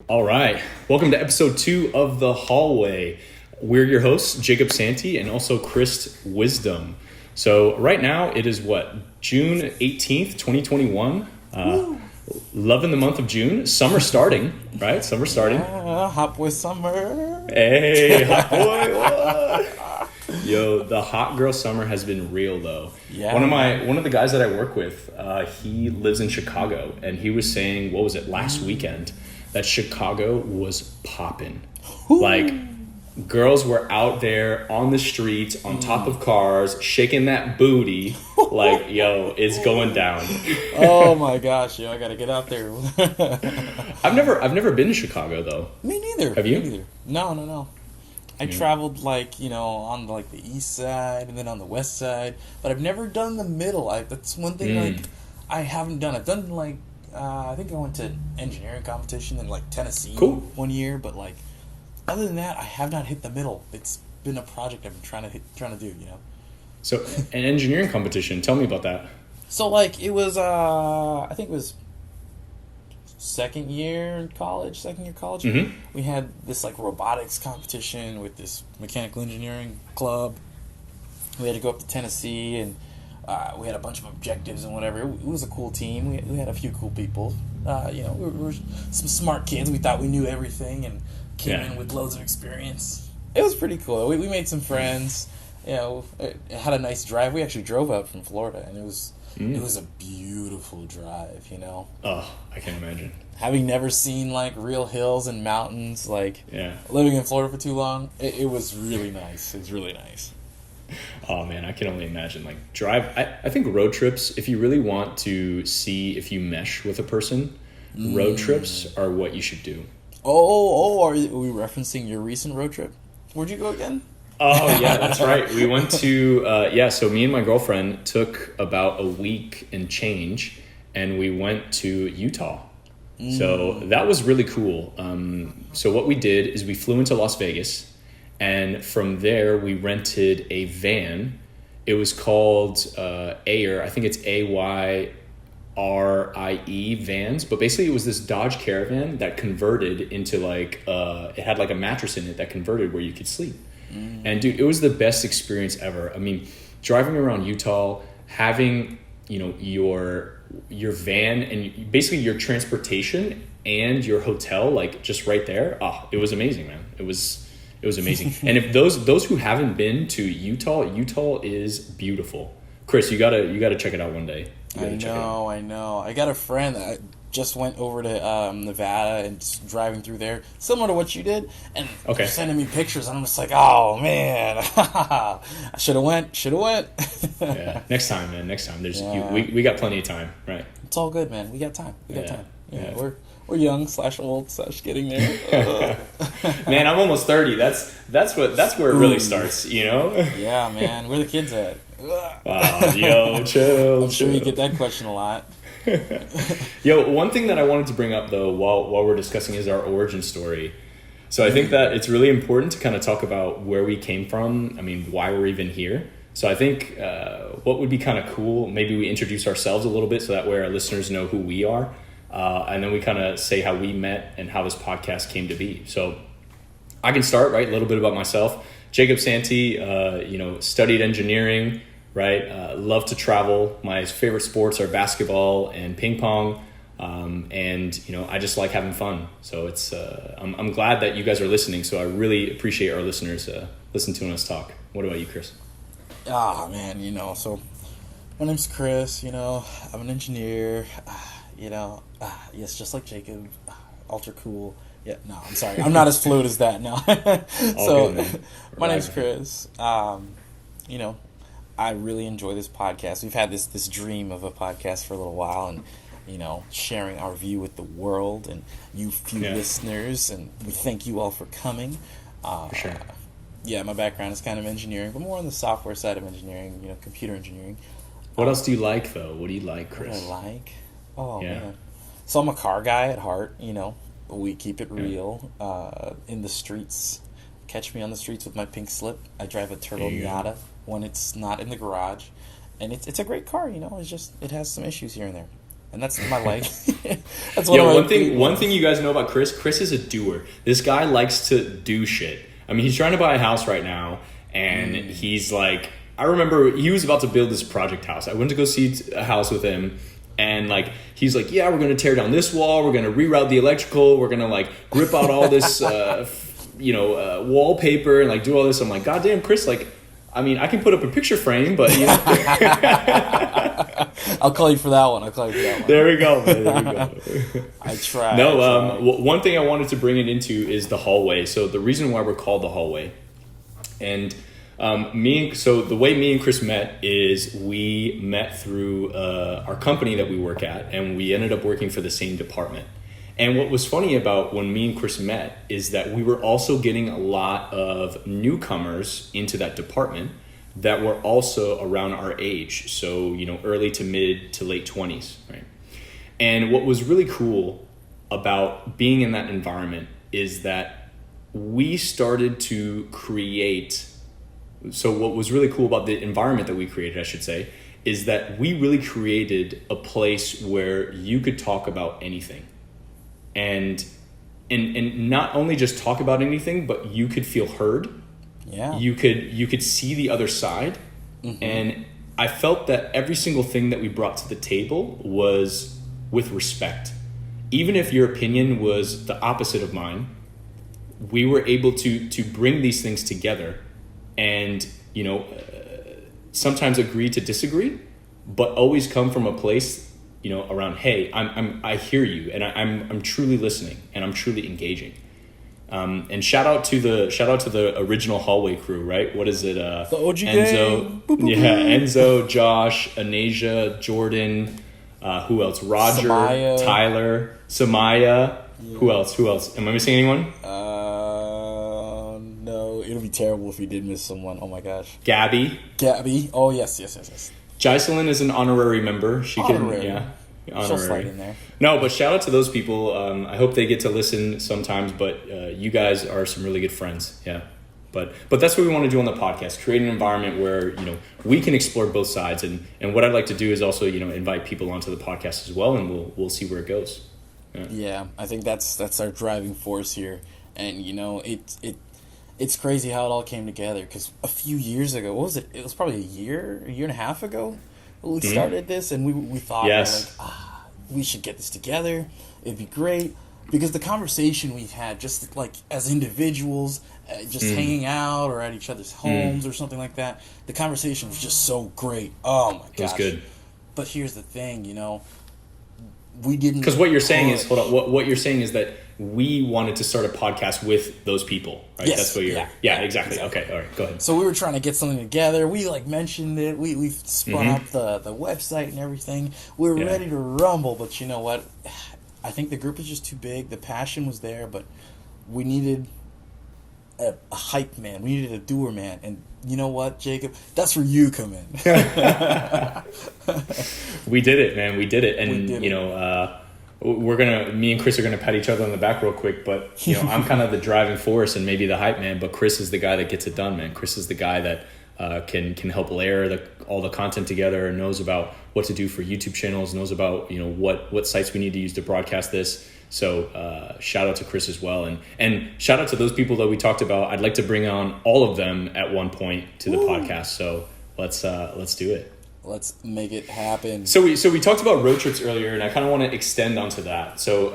All right. Welcome to episode 2 of The Hallway. We're your hosts, Jacob Santee and also Chris Wisdom. So right now it is June 18th, 2021. Loving the month of June. Summer starting, right? Summer starting. Yeah, hot boy summer. Hey, hot boy. What? Yo, the hot girl summer has been real though. Yeah. One of the guys that I work with, he lives in Chicago, and he was saying, what was it, last weekend, that Chicago was popping. Like, girls were out there on the streets, on top of cars, shaking that booty. Like, yo, it's going down. Oh my gosh, yo, I gotta get out there. I've never been to Chicago though. Me neither. Have you? Me neither. No. I traveled on the east side and then on the west side, but I've never done the middle. That's one thing I haven't done. I've done I think I went to engineering competition in Tennessee one year, but other than that, I have not hit the middle. It's been a project I've been trying to do. So an engineering competition. Tell me about that. So it was I think it was second year college. Mm-hmm. We had this robotics competition with this mechanical engineering club. We had to go up to Tennessee, and we had a bunch of objectives and whatever. It was a cool team. We had a few cool people. We were some smart kids. We thought we knew everything and came in with loads of experience. It was pretty cool. We made some friends. It had a nice drive. We actually drove up from Florida, and it was a beautiful drive. Oh, I can imagine. Having never seen real hills and mountains, living in Florida for too long, it was really nice. It was really nice. Oh man, I can only imagine. I think road trips, if you really want to see if you mesh with a person, road trips are what you should do. Are we referencing your recent road trip? Where'd you go again? Oh yeah, that's right. We went to so me and my girlfriend took about a week and change, and we went to Utah. So that was really cool. So what we did is we flew into Las Vegas, and from there we rented a van. It was called Ayer. I think it's AYRIE vans, but basically it was this Dodge Caravan that converted into it had a mattress in it that converted where you could sleep. And dude, it was the best experience ever. I mean, driving around Utah, having your van and basically your transportation and your hotel just right there. It was amazing, man. It was amazing. And if those who haven't been to Utah is beautiful. Chris, you gotta check it out one day. I know. I got a friend that just went over to Nevada and just driving through there, similar to what you did, and they're sending me pictures, and I'm just like, oh man, I should have went. Yeah, next time, man. Next time. We got plenty of time, right? It's all good, man. We got time. Yeah. We're young / old / getting there. Man, I'm almost 30. That's where it really starts, Yeah, man. Where the kids at? Wow, yo, chill. I'm sure you get that question a lot. Yo, one thing that I wanted to bring up though while we're discussing is our origin story. So I think that it's really important to kind of talk about where we came from. I mean, why we're even here. So I think what would be kind of cool, maybe we introduce ourselves a little bit so that way our listeners know who we are. And then we kind of say how we met and how this podcast came to be. So I can start, right? A little bit about myself. Jakob Santee, studied engineering, right? Love to travel. My favorite sports are basketball and ping pong. And I just like having fun. So it's, I'm glad that you guys are listening. So I really appreciate our listeners listening to us talk. What about you, Chris? Man, so my name's Chris, I'm an engineer, yes, just like Jacob, ultra cool. Yeah, no, I'm sorry. I'm not as fluid as that, no. So, good, my name's Chris. I really enjoy this podcast. We've had this dream of a podcast for a little while, and, sharing our view with the world and you few listeners, and we thank you all for coming. For sure. Yeah, my background is kind of engineering, but more on the software side of engineering, computer engineering. What else do you like, though? What do you like, Chris? What do I like? Oh, man. So I'm a car guy at heart, We keep it real in the streets. Catch me on the streets with my pink slip. I drive a Turbo Miata when it's not in the garage. And it's a great car, It's just, it has some issues here and there. and that's my life. That's Yeah, one thing you guys know about Chris is a doer. This guy likes to do shit. I mean, he's trying to buy a house right now, and he's like, I remember he was about to build this project house. I went to go see a house with him, and like he's like, yeah, we're gonna tear down this wall, we're gonna reroute the electrical, we're gonna like rip out all this wallpaper and like do all this. I'm like, goddamn, Chris, like, I mean, I can put up a picture frame, but you know. I'll call you for that one. There we go, man. There we go. I try. No, one thing I wanted to bring it into is the hallway. So the reason why we're called the hallway, and the way me and Chris met is we met through our company that we work at, and we ended up working for the same department. And what was funny about when me and Chris met is that we were also getting a lot of newcomers into that department that were also around our age. So, you know, early to mid to late 20s, right? And what was really cool about being in that environment is that we started to create. So what was really cool about the environment that we created, I should say, is that we really created a place where you could talk about anything. And not only just talk about anything, but you could feel heard. Yeah. You could see the other side. Mm-hmm. And I felt that every single thing that we brought to the table was with respect. Even if your opinion was the opposite of mine, we were able to bring these things together and, you know, sometimes agree to disagree, but always come from a place, you know, around, hey, I hear you, and I'm truly listening, and I'm truly engaging. And shout out to the original hallway crew, right? What is it? The OG Enzo, gang. Enzo, Josh, Anasia, Jordan, who else? Roger, Samaya. Tyler, Samaya. Yeah. Who else? Am I missing anyone? No, it'll be terrible if we did miss someone. Oh my gosh. Gabby. Oh yes. Jocelyn is an honorary member. She honorary. Can, honorary. She'll slide in there. No, but shout out to those people. I hope they get to listen sometimes. But you guys are some really good friends. Yeah, but that's what we want to do on the podcast: create an environment where, you know, we can explore both sides. And what I'd like to do is also, you know, invite people onto the podcast as well, and we'll see where it goes. Yeah, I think that's our driving force here, and you know, it's crazy how it all came together, because a few years ago, what was it? It was probably a year and a half ago we started this, and we thought, yes, we should get this together. It'd be great, because the conversation we had, just like as individuals, just hanging out or at each other's homes or something like that, the conversation was just so great. Oh my gosh. It was good. But here's the thing, you know, we didn't. Because what you're saying is, hold on, what you're saying is that we wanted to start a podcast with those people, right? Yes. That's what you're. Yeah, exactly. Okay, all right, go ahead. So we were trying to get something together. We like mentioned it. We spun up the website and everything. We were ready to rumble, but you know what? I think the group was just too big. The passion was there, but we needed a hype man. We needed a doer man. And you know what, Jacob? That's where you come in. We did it, man. We did it. And, you know, me and Chris are going to pat each other on the back real quick, but, you know, I'm kind of the driving force and maybe the hype man, but Chris is the guy that gets it done, man. Chris is the guy that can help layer all the content together and knows about what to do for YouTube channels, knows about, you know, what sites we need to use to broadcast this. So shout out to Chris as well. And shout out to those people that we talked about. I'd like to bring on all of them at one point to the podcast. So let's do it. Let's make it happen. So we talked about road trips earlier, and I kind of want to extend onto that. So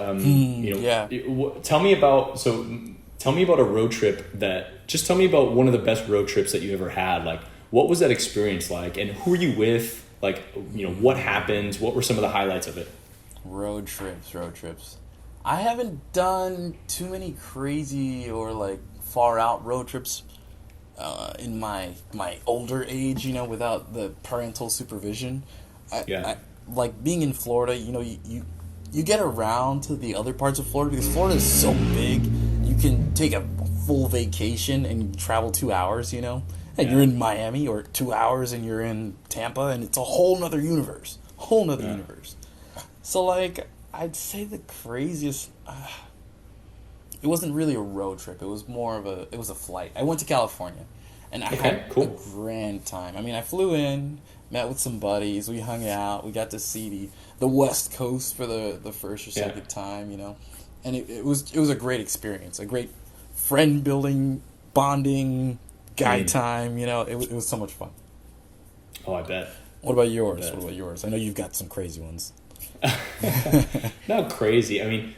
tell me about a road trip just tell me about one of the best road trips that you ever had. Like, what was that experience like, and who were you with? Like, you know, what happened? What were some of the highlights of it? Road trips. I haven't done too many crazy or like far out road trips in my older age, you know, without the parental supervision. I like being in Florida, you know, you get around to the other parts of Florida because Florida is so big. You can take a full vacation and travel 2 hours, you know, and you're in Miami, or 2 hours and you're in Tampa, and it's a whole nother universe. So like, I'd say the craziest, it wasn't really a road trip. It was more of a flight. I went to California, and I had a grand time. I mean, I flew in, met with some buddies. We hung out. We got to see the West Coast for the first or second time, you know. And it was a great experience, a great friend building, bonding, guy time, you know. It was so much fun. Oh, I bet. What about yours? I know you've got some crazy ones. Not crazy. I mean,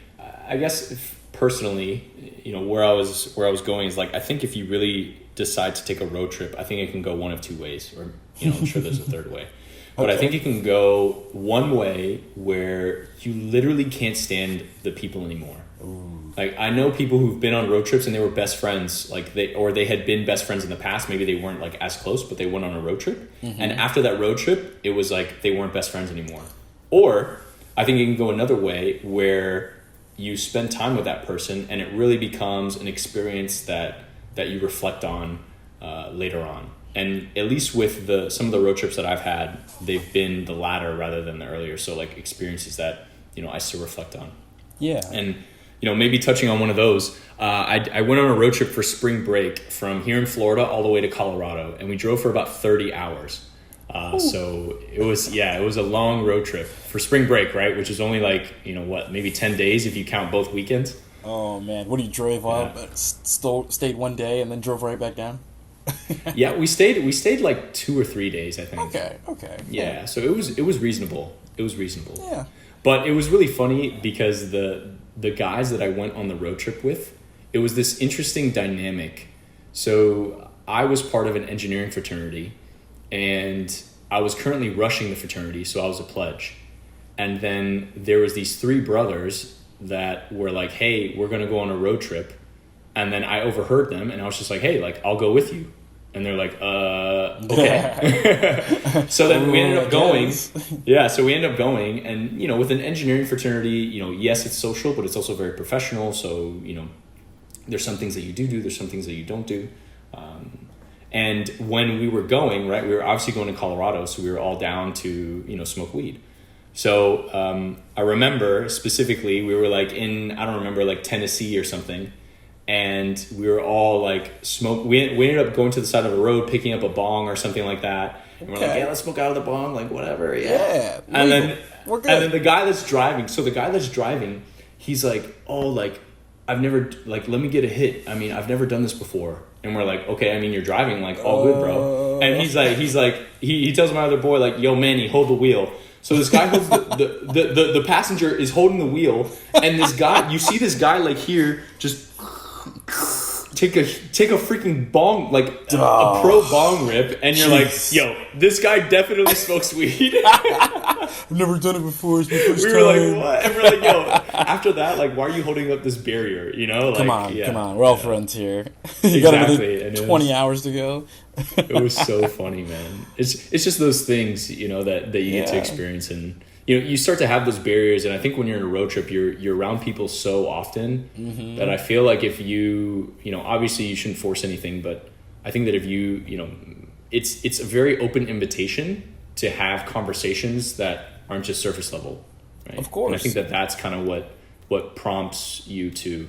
I guess personally, you know, where I was going is like, I think if you really decide to take a road trip, I think it can go one of two ways, or, you know, I'm sure there's a third way. But I think it can go one way where you literally can't stand the people anymore. Ooh. Like, I know people who've been on road trips and they were best friends, like they had been best friends in the past. Maybe they weren't like as close, but they went on a road trip. Mm-hmm. And after that road trip, it was like they weren't best friends anymore. Or I think it can go another way where you spend time with that person and it really becomes an experience that you reflect on later on. And at least with some of the road trips that I've had, they've been the latter rather than the earlier. So like experiences that, you know, I still reflect on. Yeah. And, you know, maybe touching on one of those, I went on a road trip for spring break from here in Florida all the way to Colorado, and we drove for about 30 hours. So it was a long road trip for spring break, right? Which is only like, you know, what, maybe 10 days if you count both weekends. Oh man, what, you drove up, stayed one day and then drove right back down? Yeah, we stayed like 2 or 3 days, I think. Okay. Yeah, so it was reasonable. Yeah. But it was really funny because the guys that I went on the road trip with, it was this interesting dynamic. So I was part of an engineering fraternity, and I was currently rushing the fraternity, so I was a pledge. And then there was these 3 brothers that were like, hey, we're going to go on a road trip. And then I overheard them, and I was just like, hey, like, I'll go with you. And they're like, okay. So then we ended up going. Yeah, so we ended up going. And, you know, with an engineering fraternity, you know, yes, it's social, but it's also very professional. So, you know, there's some things that you do, there's some things that you don't do. And when we were going, right, we were obviously going to Colorado, so we were all down to, you know, smoke weed. So I remember specifically, we were like in, I don't remember, like Tennessee or something. And we were all like we ended up going to the side of a road, picking up a bong or something like that. And we're like, yeah, let's smoke out of the bong, like whatever. Yeah. And then we're good. And then the guy that's driving, he's like, oh, like, I've never, like, let me get a hit. I mean, I've never done this before. And we're like, okay, I mean, you're driving, like, all good, bro. And he tells my other boy, like, yo, Manny, hold the wheel. So this guy holds the passenger is holding the wheel, and this guy, you see this guy like here, just take a freaking bong, like a pro bong rip, and you're like, yo, this guy definitely smokes weed. I've never done it before. It's my first time. We were like, what? And we're like, yo, after that, like, why are you holding up this barrier? You know, like, come on, we're all friends here. You got another 20 hours to go. It was so funny, man. It's just those things, you know, that you get to experience, and you know, you start to have those barriers. And I think when you're in a road trip, you're around people so often that I feel like if you know, obviously you shouldn't force anything, but I think that if you know, it's a very open invitation to have conversations that aren't just surface level, right? Of course. And I think that that's kind of what prompts you to,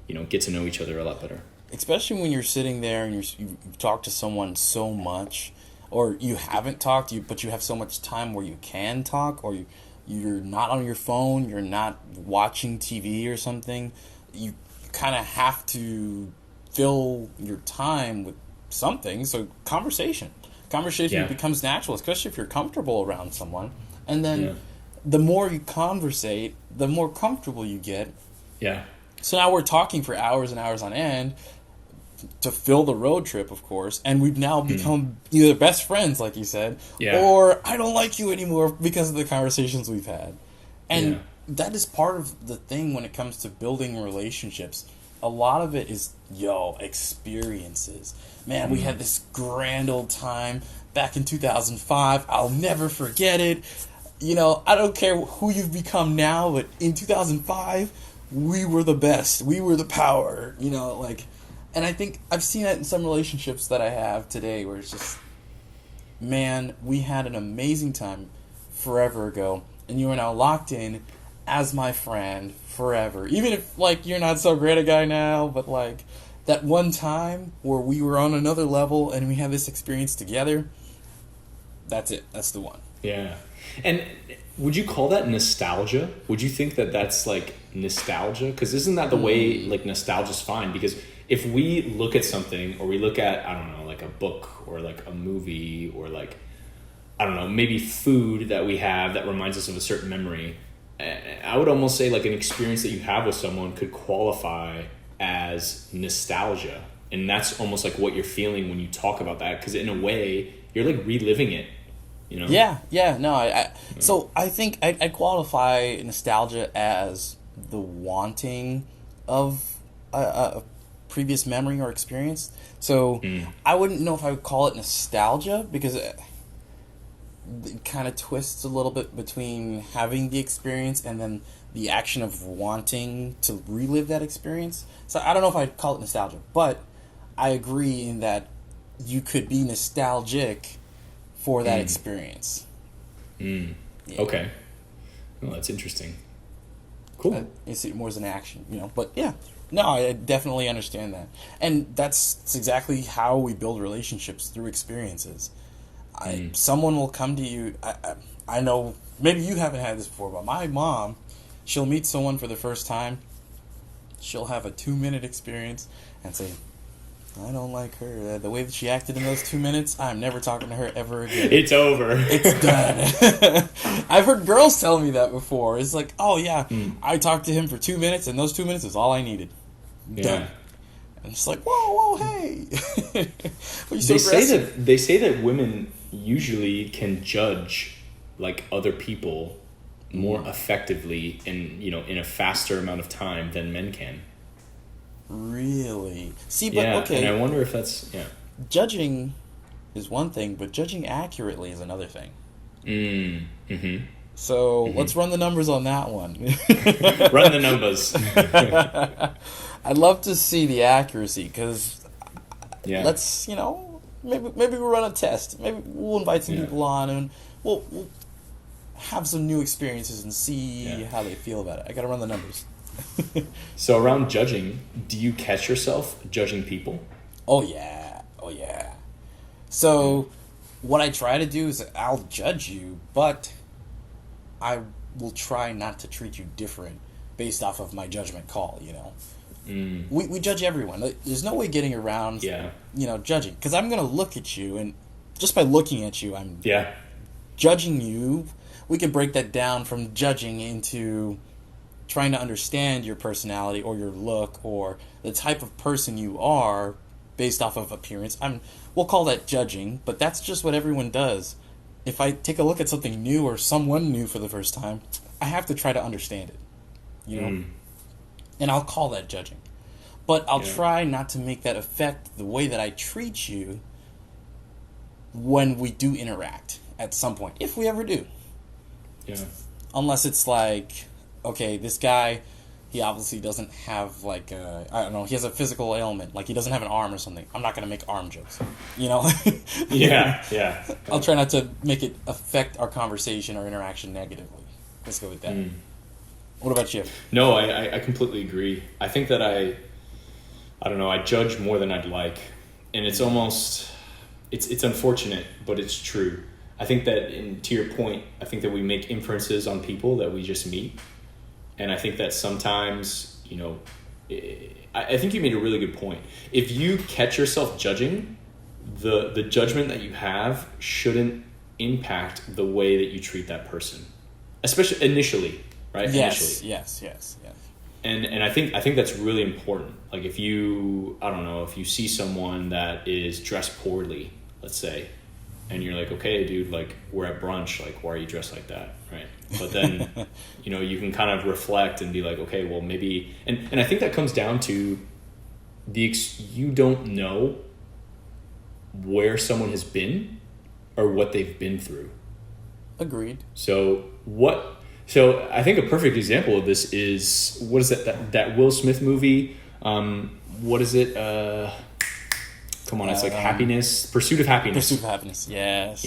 you know, get to know each other a lot better. Especially when you're sitting there and you talk to someone so much, or you haven't talked, but you have so much time where you can talk, or you're not on your phone, you're not watching TV or something. You kind of have to fill your time with something. So conversation becomes natural, especially if you're comfortable around someone. And then the more you conversate, the more comfortable you get. Yeah. So now we're talking for hours and hours on end to fill the road trip, of course, and we've now become either best friends, like you said, or I don't like you anymore because of the conversations we've had. And that is part of the thing when it comes to building relationships. A lot of it is, experiences. Man, we had this grand old time back in 2005. I'll never forget it. You know, I don't care who you've become now, but in 2005, we were the best. We were the power, you know, like... And I think I've seen it in some relationships that I have today where it's just, man, we had an amazing time forever ago, and you are now locked in as my friend forever. Even if, like, you're not so great a guy now, but, like, that one time where we were on another level and we had this experience together, That's it. That's the one. Yeah. And would you call that nostalgia? Would you think that that's like nostalgia? Because isn't that the way like nostalgia's fine? Because if we look at something or we look at, I don't know, like a book or like a movie or like, I don't know, maybe food that we have that reminds us of a certain memory, I would almost say like an experience that you have with someone could qualify as nostalgia. And that's almost like what you're feeling when you talk about that. Because in a way, you're like reliving it. You know? Yeah, no, so I think I qualify nostalgia as the wanting of a previous memory or experience. So I wouldn't know if I would call it nostalgia because it kind of twists a little bit between having the experience and then the action of wanting to relive that experience. So I don't know if I'd call it nostalgia, but I agree in that you could be nostalgic for that experience. Yeah. Okay. Well, that's interesting. Cool. You see it more as an action, you know. But yeah, no, I definitely understand that, and that's exactly how we build relationships through experiences. Someone will come to you. I know maybe you haven't had this before, but my mom, she'll meet someone for the first time. She'll have a 2-minute experience and say, I don't like her. The way that she acted in those 2 minutes, I'm never talking to her ever again. It's over. It's done. I've heard girls tell me that before. It's like, oh yeah, I talked to him for 2 minutes, and those 2 minutes is all I needed. Done. And it's like, whoa, hey. They say that women usually can judge like other people more effectively in a faster amount of time than men can. Really? See, but okay. And I wonder if that's Judging is one thing, but judging accurately is another thing. Mm-hmm. So let's run the numbers on that one. Run the numbers. I'd love to see the accuracy because let's maybe we'll run a test. Maybe we'll invite some people on and we'll have some new experiences and see how they feel about it. I got to run the numbers. So around judging, do you catch yourself judging people? Oh yeah. So what I try to do is I'll judge you, but I will try not to treat you different based off of my judgment call, We judge everyone. There's no way getting around judging, because I'm going to look at you, and just by looking at you I'm judging you. We can break that down from judging into trying to understand your personality or your look or the type of person you are based off of appearance. We'll call that judging, but that's just what everyone does. If I take a look at something new or someone new for the first time, I have to try to understand it, And I'll call that judging. But I'll try not to make that affect the way that I treat you when we do interact at some point, if we ever do. Yeah. Unless it's like, okay, this guy, he obviously doesn't have like he has a physical ailment, like he doesn't have an arm or something. I'm not going to make arm jokes, Yeah. I'll try not to make it affect our conversation or interaction negatively. Let's go with that. What about you? No, I completely agree. I think that I don't know, I judge more than I'd like. And it's almost, it's unfortunate, but it's true. I think that, to your point, I think that we make inferences on people that we just meet. And I think that sometimes, I think you made a really good point. If you catch yourself judging, the judgment that you have shouldn't impact the way that you treat that person, especially initially, right? Yes. And I think that's really important. Like if you see someone that is dressed poorly, let's say, and you're like, okay, dude, like we're at brunch, like why are you dressed like that, right? But then, you can kind of reflect and be like, okay, well maybe, and I think that comes down to you don't know where someone has been or what they've been through. Agreed. So I think a perfect example of this is, what is that Will Smith movie? What is it? Come on, it's like Happiness, Pursuit of Happiness. Pursuit of Happiness, yes.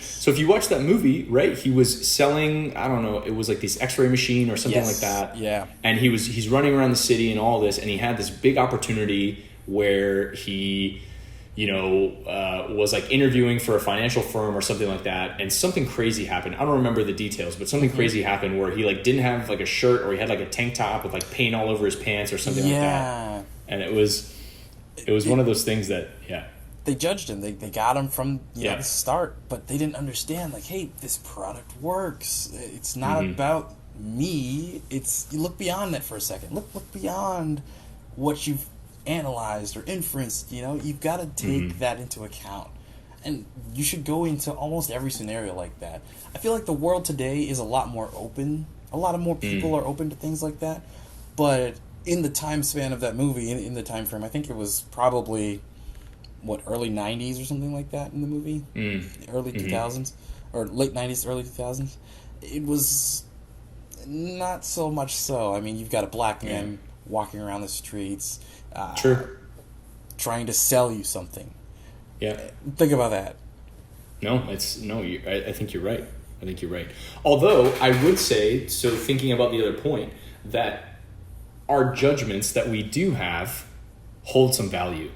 So if you watch that movie, right, he was selling, I don't know, it was like this X-ray machine or something like that. Yeah. And he's running around the city and all this, and he had this big opportunity where he was like interviewing for a financial firm or something like that, and something crazy happened. I don't remember the details, but something crazy happened where he like didn't have like a shirt, or he had like a tank top with like paint all over his pants or something like that. And it was one of those things that they judged him. They got him from the start, but they didn't understand like, hey, this product works. It's not about me. It's, you look beyond that for a second. Look beyond what you've analyzed or inferenced. You've got to take that into account, and you should go into almost every scenario like that. I feel like the world today is a lot more open. A lot of more people are open to things like that, but in the time span of that movie, in the time frame, I think it was probably early 90s or something like that in the movie, early 2000s or late 90s, early 2000s. It was not so much so. I mean, you've got a black man walking around the streets, trying to sell you something. Yeah, think about that. I think you're right. Although I would say, so thinking about the other point, that our judgments that we do have hold some value.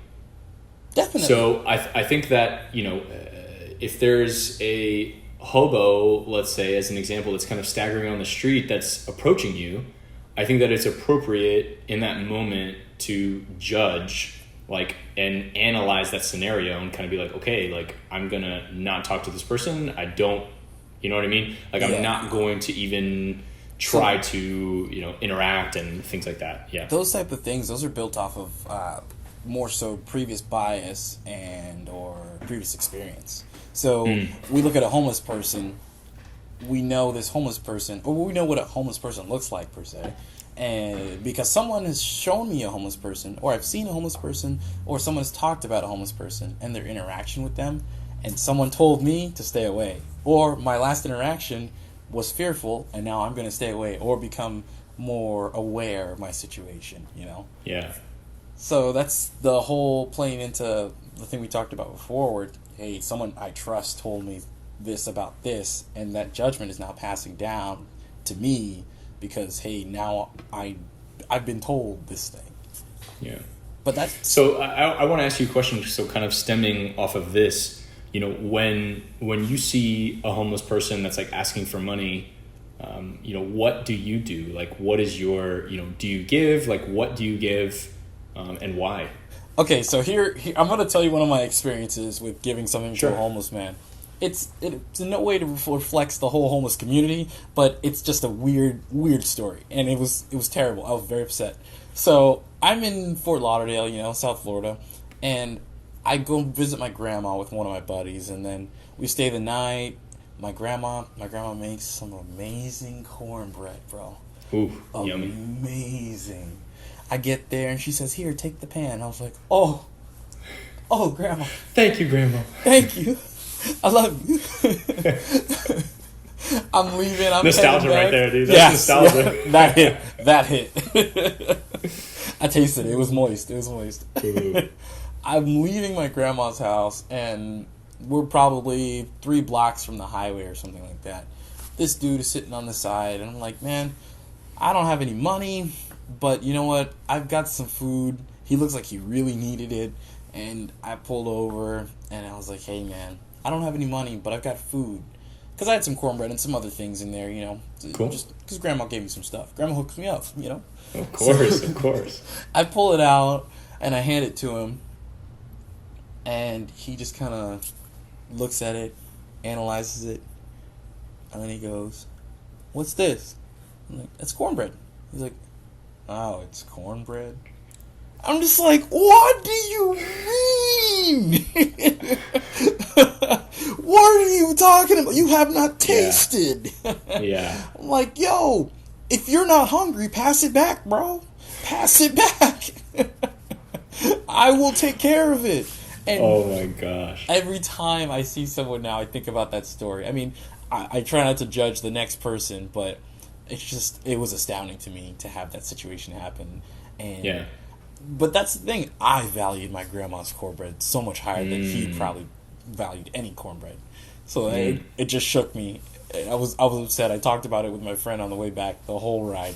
Definitely. So I think that, if there's a hobo, let's say, as an example, that's kind of staggering on the street that's approaching you, I think that it's appropriate in that moment to judge, like, and analyze that scenario and kind of be like, okay, like, I'm going to not talk to this person. I don't, you know what I mean? Like, I'm not going to even try to, interact and things like that. Yeah. Those type of things, those are built off of more so previous bias and or previous experience. So we look at a homeless person, we know this homeless person, or we know what a homeless person looks like per se, and because someone has shown me a homeless person, or I've seen a homeless person, or someone has talked about a homeless person and their interaction with them, and someone told me to stay away, or my last interaction was fearful and now I'm going to stay away or become more aware of my situation, Yeah. So that's the whole playing into the thing we talked about before, where, hey, someone I trust told me this about this, and that judgment is now passing down to me because, hey, now I've been told this thing. Yeah. But that's... So I want to ask you a question, so kind of stemming off of this, when you see a homeless person that's like asking for money, what do you do? Like, what is your, do you give? Like, what do you give? And why? Okay, so here I'm going to tell you one of my experiences with giving something to a homeless man. It's in no way to reflects the whole homeless community, but it's just a weird story, and it was terrible. I was very upset. So I'm in Fort Lauderdale, South Florida, and I go visit my grandma with one of my buddies, and then we stay the night. My grandma makes some amazing cornbread, bro. Ooh, yummy. Amazing. I get there and she says, "Here, take the pan." I was like, "Oh, Grandma." Thank you, Grandma. Thank you. I love you. I'm leaving. I'm nostalgia right there, dude. That's nostalgia. Yeah, that hit. I tasted it. It was moist. I'm leaving my grandma's house, and we're probably 3 blocks from the highway or something like that. This dude is sitting on the side, and I'm like, man, I don't have any money, but you know what? I've got some food. He looks like he really needed it, and I pulled over, and I was like, hey, man, I don't have any money, but I've got food. Because I had some cornbread and some other things in there, Cool. Just because Grandma gave me some stuff. Grandma hooked me up, Of course, of course. I pull it out, and I hand it to him, and he just kind of looks at it, analyzes it, and then he goes, "What's this?" I'm like, "It's cornbread." He's like, "Oh, it's cornbread?" I'm just like, what do you mean? What are you talking about? You have not tasted. Yeah. I'm like, yo, if you're not hungry, pass it back, bro. Pass it back. I will take care of it. And oh my gosh. Every time I see someone now, I think about that story. I mean, I try not to judge the next person, but it was astounding to me to have that situation happen. And yeah. But that's the thing. I valued my grandma's cornbread so much higher than he probably valued any cornbread. So it just shook me. I was upset. I talked about it with my friend on the way back the whole ride.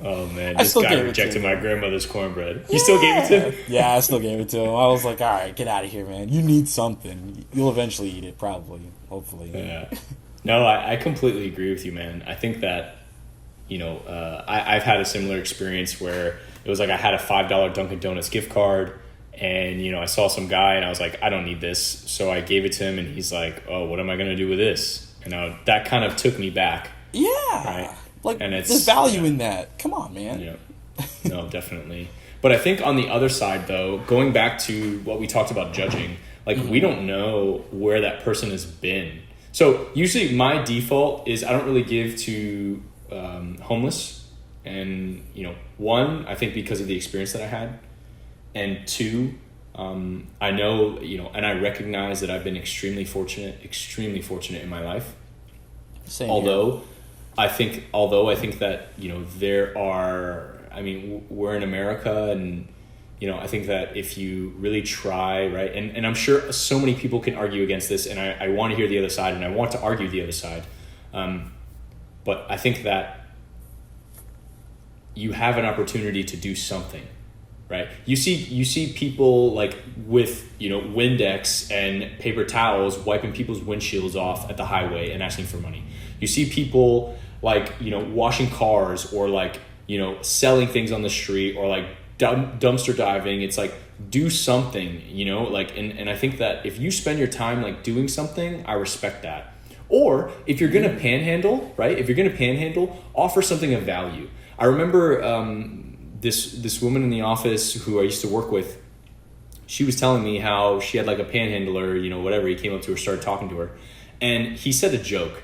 Oh man, I this still guy gave it to rejected him. my grandmother's cornbread. You still gave it to him? Yeah, I still gave it to him. I was like, all right, get out of here, man. You need something. You'll eventually eat it, probably, hopefully. Yeah. No, I completely agree with you, man. I think that, I've had a similar experience where it was like I had a $5 Dunkin' Donuts gift card, and, I saw some guy and I was like, I don't need this. So I gave it to him and he's like, oh, what am I going to do with this? And that kind of took me back. Yeah. Right? Like, And there's value in that. Come on, man. Yeah. No, definitely. But I think on the other side, though, going back to what we talked about judging, like we don't know where that person has been. So usually my default is I don't really give to homeless. And, one, I think because of the experience that I had. And two, I know, and I recognize that I've been extremely fortunate in my life. Same Although I think that, there are, we're in America, and, I think that if you really try, right, and I'm sure so many people can argue against this, and I want to hear the other side, and I want to argue the other side. But I think that you have an opportunity to do something, right? You see people like with, Windex and paper towels wiping people's windshields off at the highway and asking for money. You see people like, washing cars, or like, selling things on the street, or like dumpster diving. It's like, do something, like, and I think that if you spend your time like doing something, I respect that. Or if you're going to panhandle, right? If you're going to panhandle, offer something of value. I remember this woman in the office who I used to work with. She was telling me how she had like a panhandler, whatever. He came up to her, started talking to her, and he said a joke,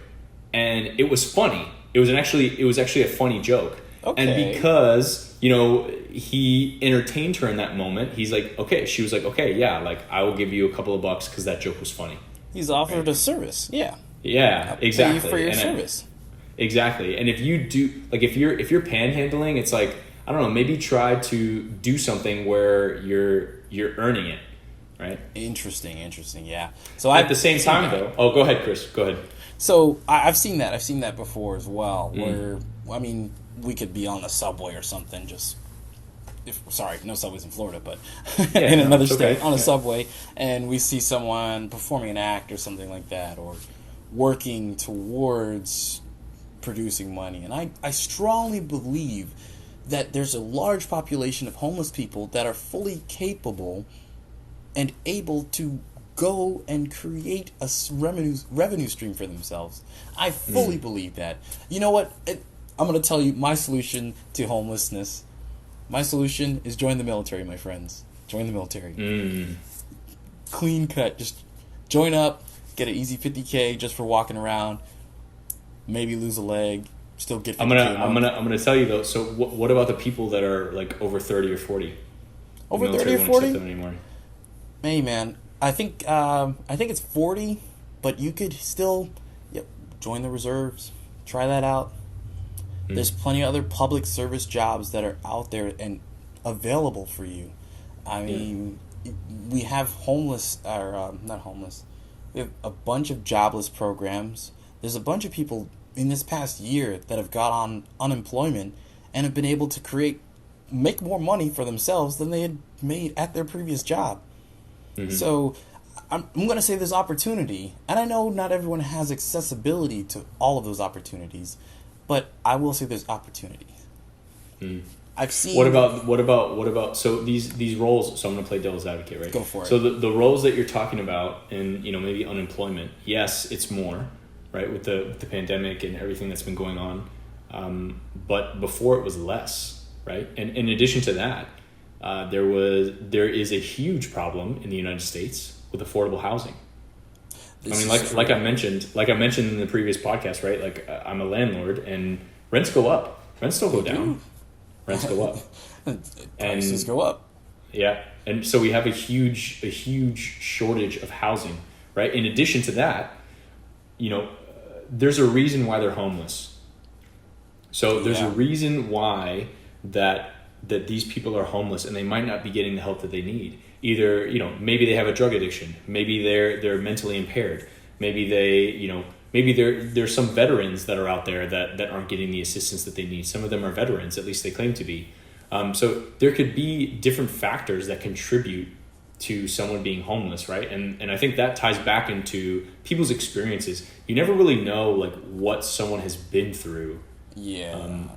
and it was funny. It was actually a funny joke. Okay. And because, he entertained her in that moment, he's like, okay. She was like, okay, yeah, like I will give you a couple of bucks because that joke was funny. He's offered a service. Yeah. Yeah, exactly. Pay you for your service. Exactly. And if you do, like, if you're panhandling, it's like, I don't know, maybe try to do something where you're earning it, right? Interesting. Yeah. So at the same time, though. Oh, go ahead, Chris. Go ahead. So I've seen that. I've seen that before as well. Where we could be on the subway or something. No subways in Florida, but in another state, on a subway, and we see someone performing an act or something like that, or working towards producing money. And I strongly believe that there's a large population of homeless people that are fully capable and able to go and create a revenue stream for themselves. I fully believe that. You know what? I'm going to tell you my solution to homelessness. My solution is join the military, my friends. Join the military. Clean cut. Just join up, get an easy $50K just for walking around. Maybe lose a leg. Still get. I'm gonna tell you though. So what about the people that are like over 30 or 40? Over 30 or 40? Anymore. Hey man, I think it's 40, but you could still join the reserves. Try that out. There's plenty of other public service jobs that are out there and available for you. I mean, we have not homeless. We have a bunch of jobless programs. There's a bunch of people in this past year that have got on unemployment and have been able to make more money for themselves than they had made at their previous job. So I'm going to say there's opportunity, and I know not everyone has accessibility to all of those opportunities, but I will say there's opportunity. I've seen. What about? So these roles. So I'm going to play devil's advocate, right? Go for it. So the roles that you're talking about, and maybe unemployment. Yes, it's more, right, with the pandemic and everything that's been going on. But before it was less, right? And in addition to that, there is a huge problem in the United States with affordable housing. Like I mentioned in the previous podcast, right? Like I'm a landlord, and rents go up. Rents don't go down. Rents go up. Prices go up. Yeah, and so we have a huge shortage of housing, right? In addition to that, there's a reason why they're homeless. So there's a reason why that these people are homeless, and they might not be getting the help that they need. Either, maybe they have a drug addiction. Maybe they're mentally impaired. Maybe they, maybe there's some veterans that are out there that aren't getting the assistance that they need. Some of them are veterans, at least they claim to be. So there could be different factors that contribute to someone being homeless, right? And I think that ties back into people's experiences. You never really know like what someone has been through. Yeah.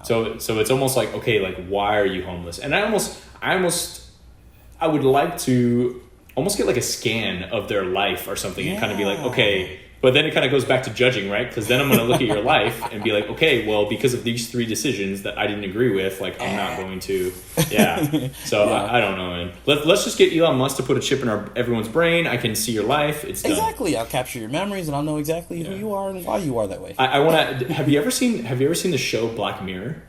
So it's almost like, okay, like why are you homeless? And I would like to almost get like a scan of their life or something and kind of be like, okay, but then it kind of goes back to judging, right? Because then I'm going to look at your life and be like, okay, well, because of these 3 decisions that I didn't agree with, like I'm not going to, So I don't know, man. Let's just get Elon Musk to put a chip in everyone's brain. I can see your life. It's done. Exactly. I'll capture your memories and I'll know exactly who you are and why you are that way. I want to. Have you ever seen the show Black Mirror?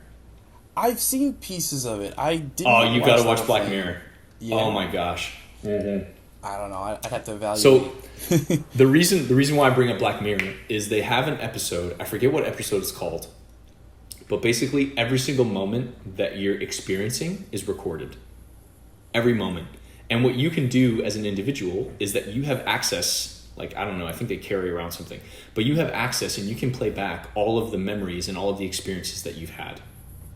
I've seen pieces of it. I didn't. Oh, you got to watch Black Mirror. Yeah. Oh my gosh. Mm-hmm. I don't know. I'd have to evaluate. So the reason why I bring up Black Mirror is they have an episode. I forget what episode it's called, but basically every single moment that you're experiencing is recorded. Every moment. And what you can do as an individual is that you have access. Like, I don't know, I think they carry around something, but you have access and you can play back all of the memories and all of the experiences that you've had.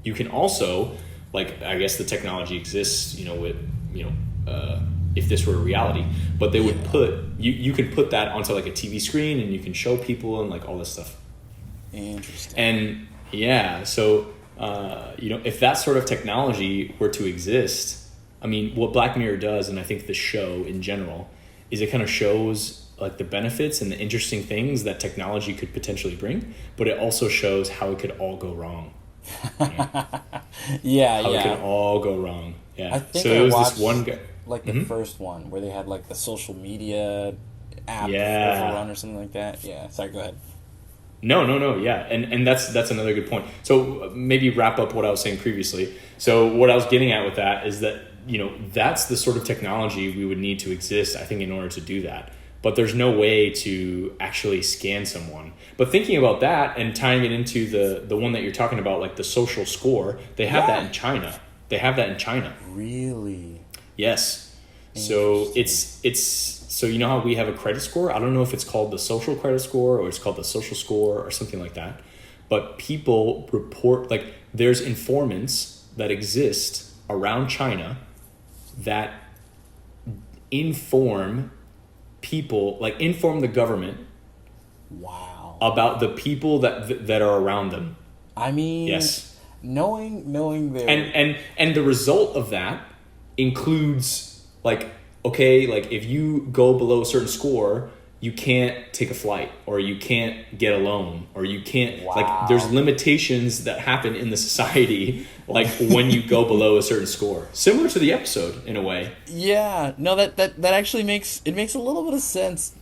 You can also, like, I guess the technology exists, if this were a reality, but they would put, you can put that onto like a TV screen and you can show people and like all this stuff. Interesting. And so, if that sort of technology were to exist, I mean, what Black Mirror does, and I think the show in general, is it kind of shows like the benefits and the interesting things that technology could potentially bring, but it also shows how it could all go wrong. How it can all go wrong. Yeah. I think so I it was watched, this one guy. like the first one where they had like the social media app Yeah. overrun or something like that. Yeah. Sorry, go ahead. No. Yeah. And that's another good point. So maybe wrap up what I was saying previously. So what I was getting at with that is that, that's the sort of technology we would need to exist, I think, in order to do that. But there's no way to actually scan someone. But thinking about that and tying it into the one that you're talking about, like the social score, they have that in China. Really? Yes. So it's so you know how we have a credit score? I don't know if it's called the social credit score or it's called the social score or something like that. But people report, like, there's informants that exist around China that inform people, like inform the government about the people that are around them. I mean, yes, knowing their and the result of that includes like, okay, like if you go below a certain score, you can't take a flight or you can't get a loan or you can't like there's limitations that happen in the society like when you go below a certain score, similar to the episode in a way. Yeah, no, that actually makes a little bit of sense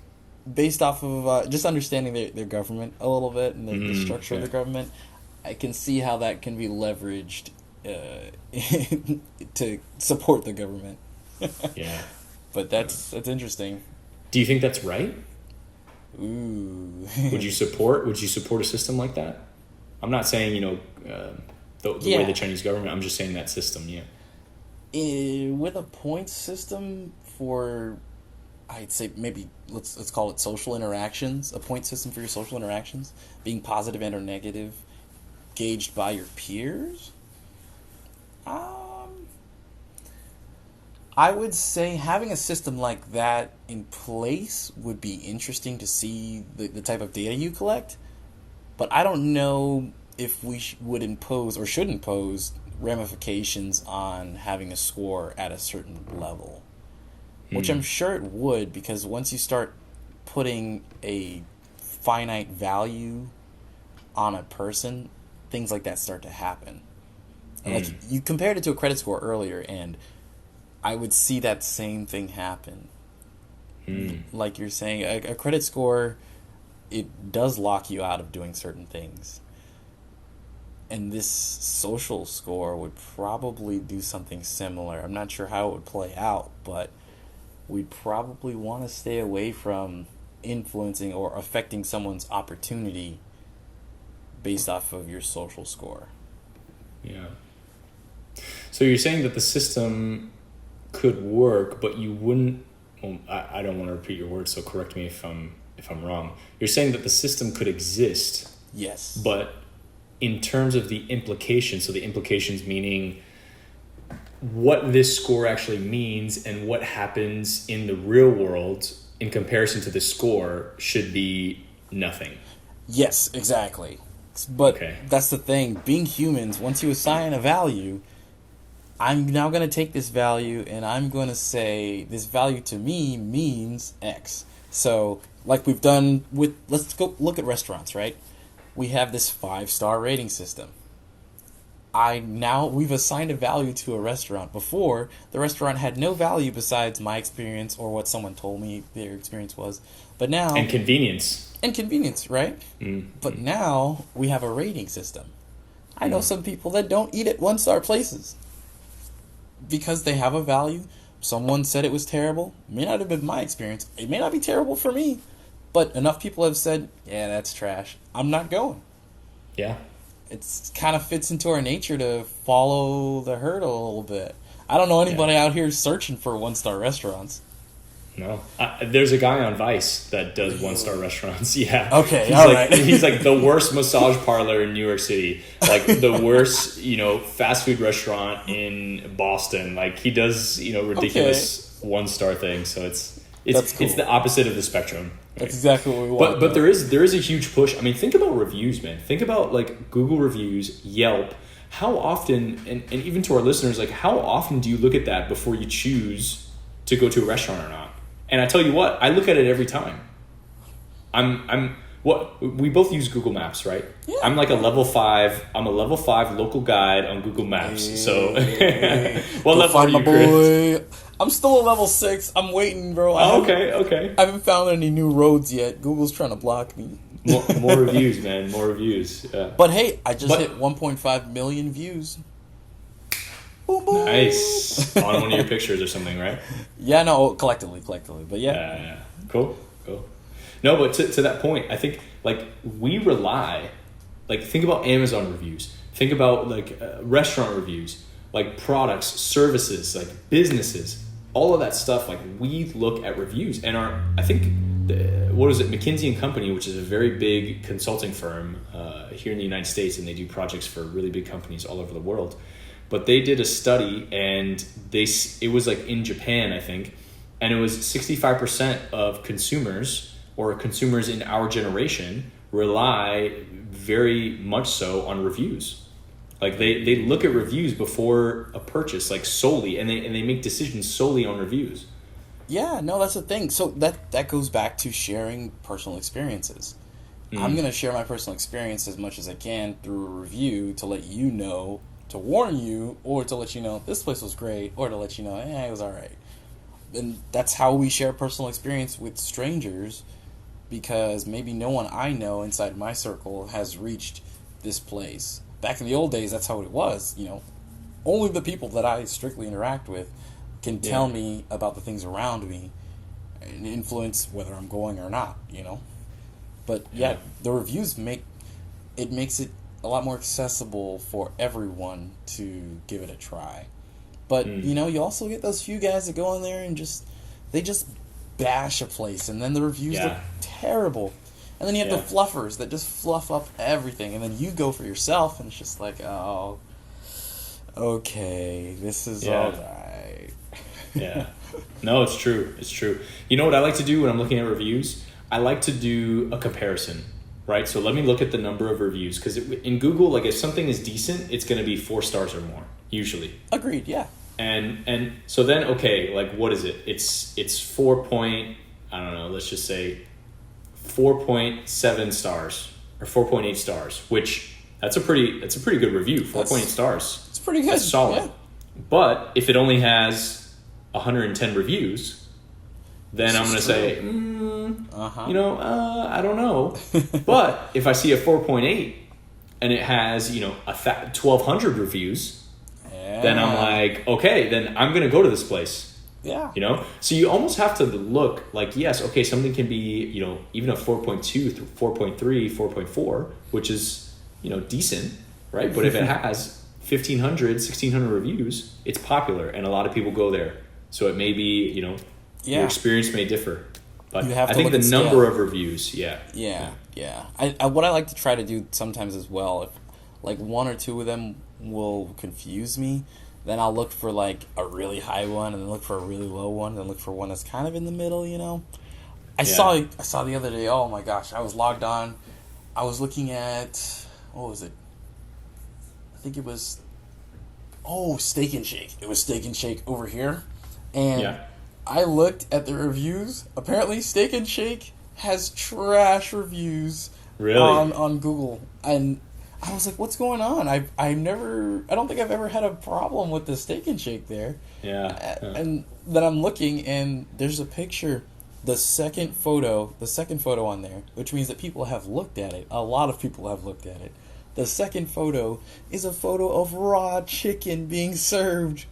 based off of just understanding their government a little bit and the structure of the government. I can see how that can be leveraged to support the government. Yeah. But that's interesting. Do you think that's right? Ooh. Would you support a system like that? I'm not saying, the way the Chinese government, I'm just saying that system, With a point system for, I'd say maybe let's call it social interactions, a point system for your social interactions, being positive and or negative, gauged by your peers. I would say having a system like that in place would be interesting to see the type of data you collect, but I don't know if we would impose or should impose ramifications on having a score at a certain level, which I'm sure it would, because once you start putting a finite value on a person, things like that start to happen. Like you compared it to a credit score earlier, and I would see that same thing happen. Like you're saying, a credit score, it does lock you out of doing certain things. And this social score would probably do something similar. I'm not sure how it would play out, but we'd probably want to stay away from influencing or affecting someone's opportunity based off of your social score. Yeah. So you're saying that the system could work, but you wouldn't. Well, I don't want to repeat your words, so correct me if I'm if I'm wrong, you're saying that the system could exist, Yes. but in terms of the implications, so the implications meaning what this score actually means and what happens in the real world in comparison to the score should be nothing. Yes, exactly. But Okay. that's the thing. Being humans, once you assign a value, I'm now going to take this value and I'm going to say this value to me means X. So, like we've done with, let's go look at restaurants, right? We have this 5-star rating system. We've assigned a value to a restaurant. Before, the restaurant had no value besides my experience or what someone told me their experience was. But now, And convenience. right? But now we have a rating system. I know some people that don't eat at 1-star places because they have a value. Someone said it was terrible. It may not have been my experience. It may not be terrible for me, but enough people have said, "Yeah, that's trash. I'm not going." Yeah. It's kind of fits into our nature to follow the herd a little bit. I don't know anybody out here searching for 1-star restaurants. No. There's a guy on Vice that does 1-star restaurants. Yeah. Okay, he's all like, right. He's like the worst massage parlor in New York City. Like the worst, fast food restaurant in Boston. Like he does, ridiculous 1-star things. So it's That's cool. it's the opposite of the spectrum. That's exactly what we want. But there is a huge push. I mean, think about reviews, man. Think about like Google reviews, Yelp. How often, and even to our listeners, like how often do you look at that before you choose to go to a restaurant or not? And I tell you what, I look at it every time. We both use Google Maps, right? Yeah. I'm like a level 5. I'm a level 5 local guide on Google Maps. So, what level are you, Chris? I'm still a level 6. I'm waiting, bro. Okay. I haven't found any new roads yet. Google's trying to block me. More reviews, man. More reviews. Yeah. But hey, I just hit 1.5 million views. Boom, boom. Nice. On one of your pictures or something, right? Yeah, no, collectively. But yeah. Yeah. Cool. No, but to that point, I think like we rely, like think about Amazon reviews, think about like restaurant reviews, like products, services, like businesses, all of that stuff. Like we look at reviews, and I think what is it, McKinsey and Company, which is a very big consulting firm here in the United States, and they do projects for really big companies all over the world. But they did a study, and it was like in Japan, I think, and it was 65% of consumers or consumers in our generation rely very much so on reviews. Like they look at reviews before a purchase, like solely, and they make decisions solely on reviews. Yeah, no, that's the thing. So that goes back to sharing personal experiences. I'm going to share my personal experience as much as I can through a review to let you know, to warn you, or to let you know this place was great, or to let you know, it was all right. And that's how we share personal experience with strangers, because maybe no one I know inside my circle has reached this place. Back in the old days, that's how it was. Only the people that I strictly interact with can tell me about the things around me and influence whether I'm going or not. But the reviews makes it a lot more accessible for everyone to give it a try. But you also get those few guys that go in there and they just bash a place, and then the reviews look terrible. And then you have the fluffers that just fluff up everything, and then you go for yourself, and it's just like, oh, okay, this is all right. Yeah. No, it's true. It's true. You know what I like to do when I'm looking at reviews? I like to do a comparison, right? So let me look at the number of reviews, because in Google, like if something is decent, it's going to be 4 stars or more, usually. Agreed, yeah. And so then, okay, like what is it? It's 4 point, I don't know, let's just say 4.7 stars or 4.8 stars, which that's a pretty good review. 4.8 stars. It's pretty good. That's solid. Yeah. But if it only has 110 reviews, then I'm going to say, I don't know. But if I see a 4.8 and it has, 1,200 reviews, then I'm like, okay, then I'm going to go to this place. Yeah. So you almost have to look like, yes, okay, something can be, even a 4.2, 4.3, 4.4, which is, decent, right? But if it has 1,500, 1,600 reviews, it's popular and a lot of people go there. So it may be, your experience may differ. But You have I to think look the at number scale. of reviews, yeah. Yeah. I what I like to try to do sometimes as well, if like one or two of them will confuse me, then I'll look for like a really high one and then look for a really low one and then look for one that's kind of in the middle, you know. I saw the other day, oh my gosh, I was logged on. I was looking at what was it? I think it was Steak and Shake. It was Steak and Shake over here. And Yeah. I looked at the reviews. Apparently, Steak and Shake has trash reviews Really? on Google, and I was like, "What's going on?" I don't think I've ever had a problem with the Steak and Shake there. Yeah. And then I'm looking, and there's a picture, the second photo on there, which means that people have looked at it. A lot of people have looked at it. The second photo is a photo of raw chicken being served.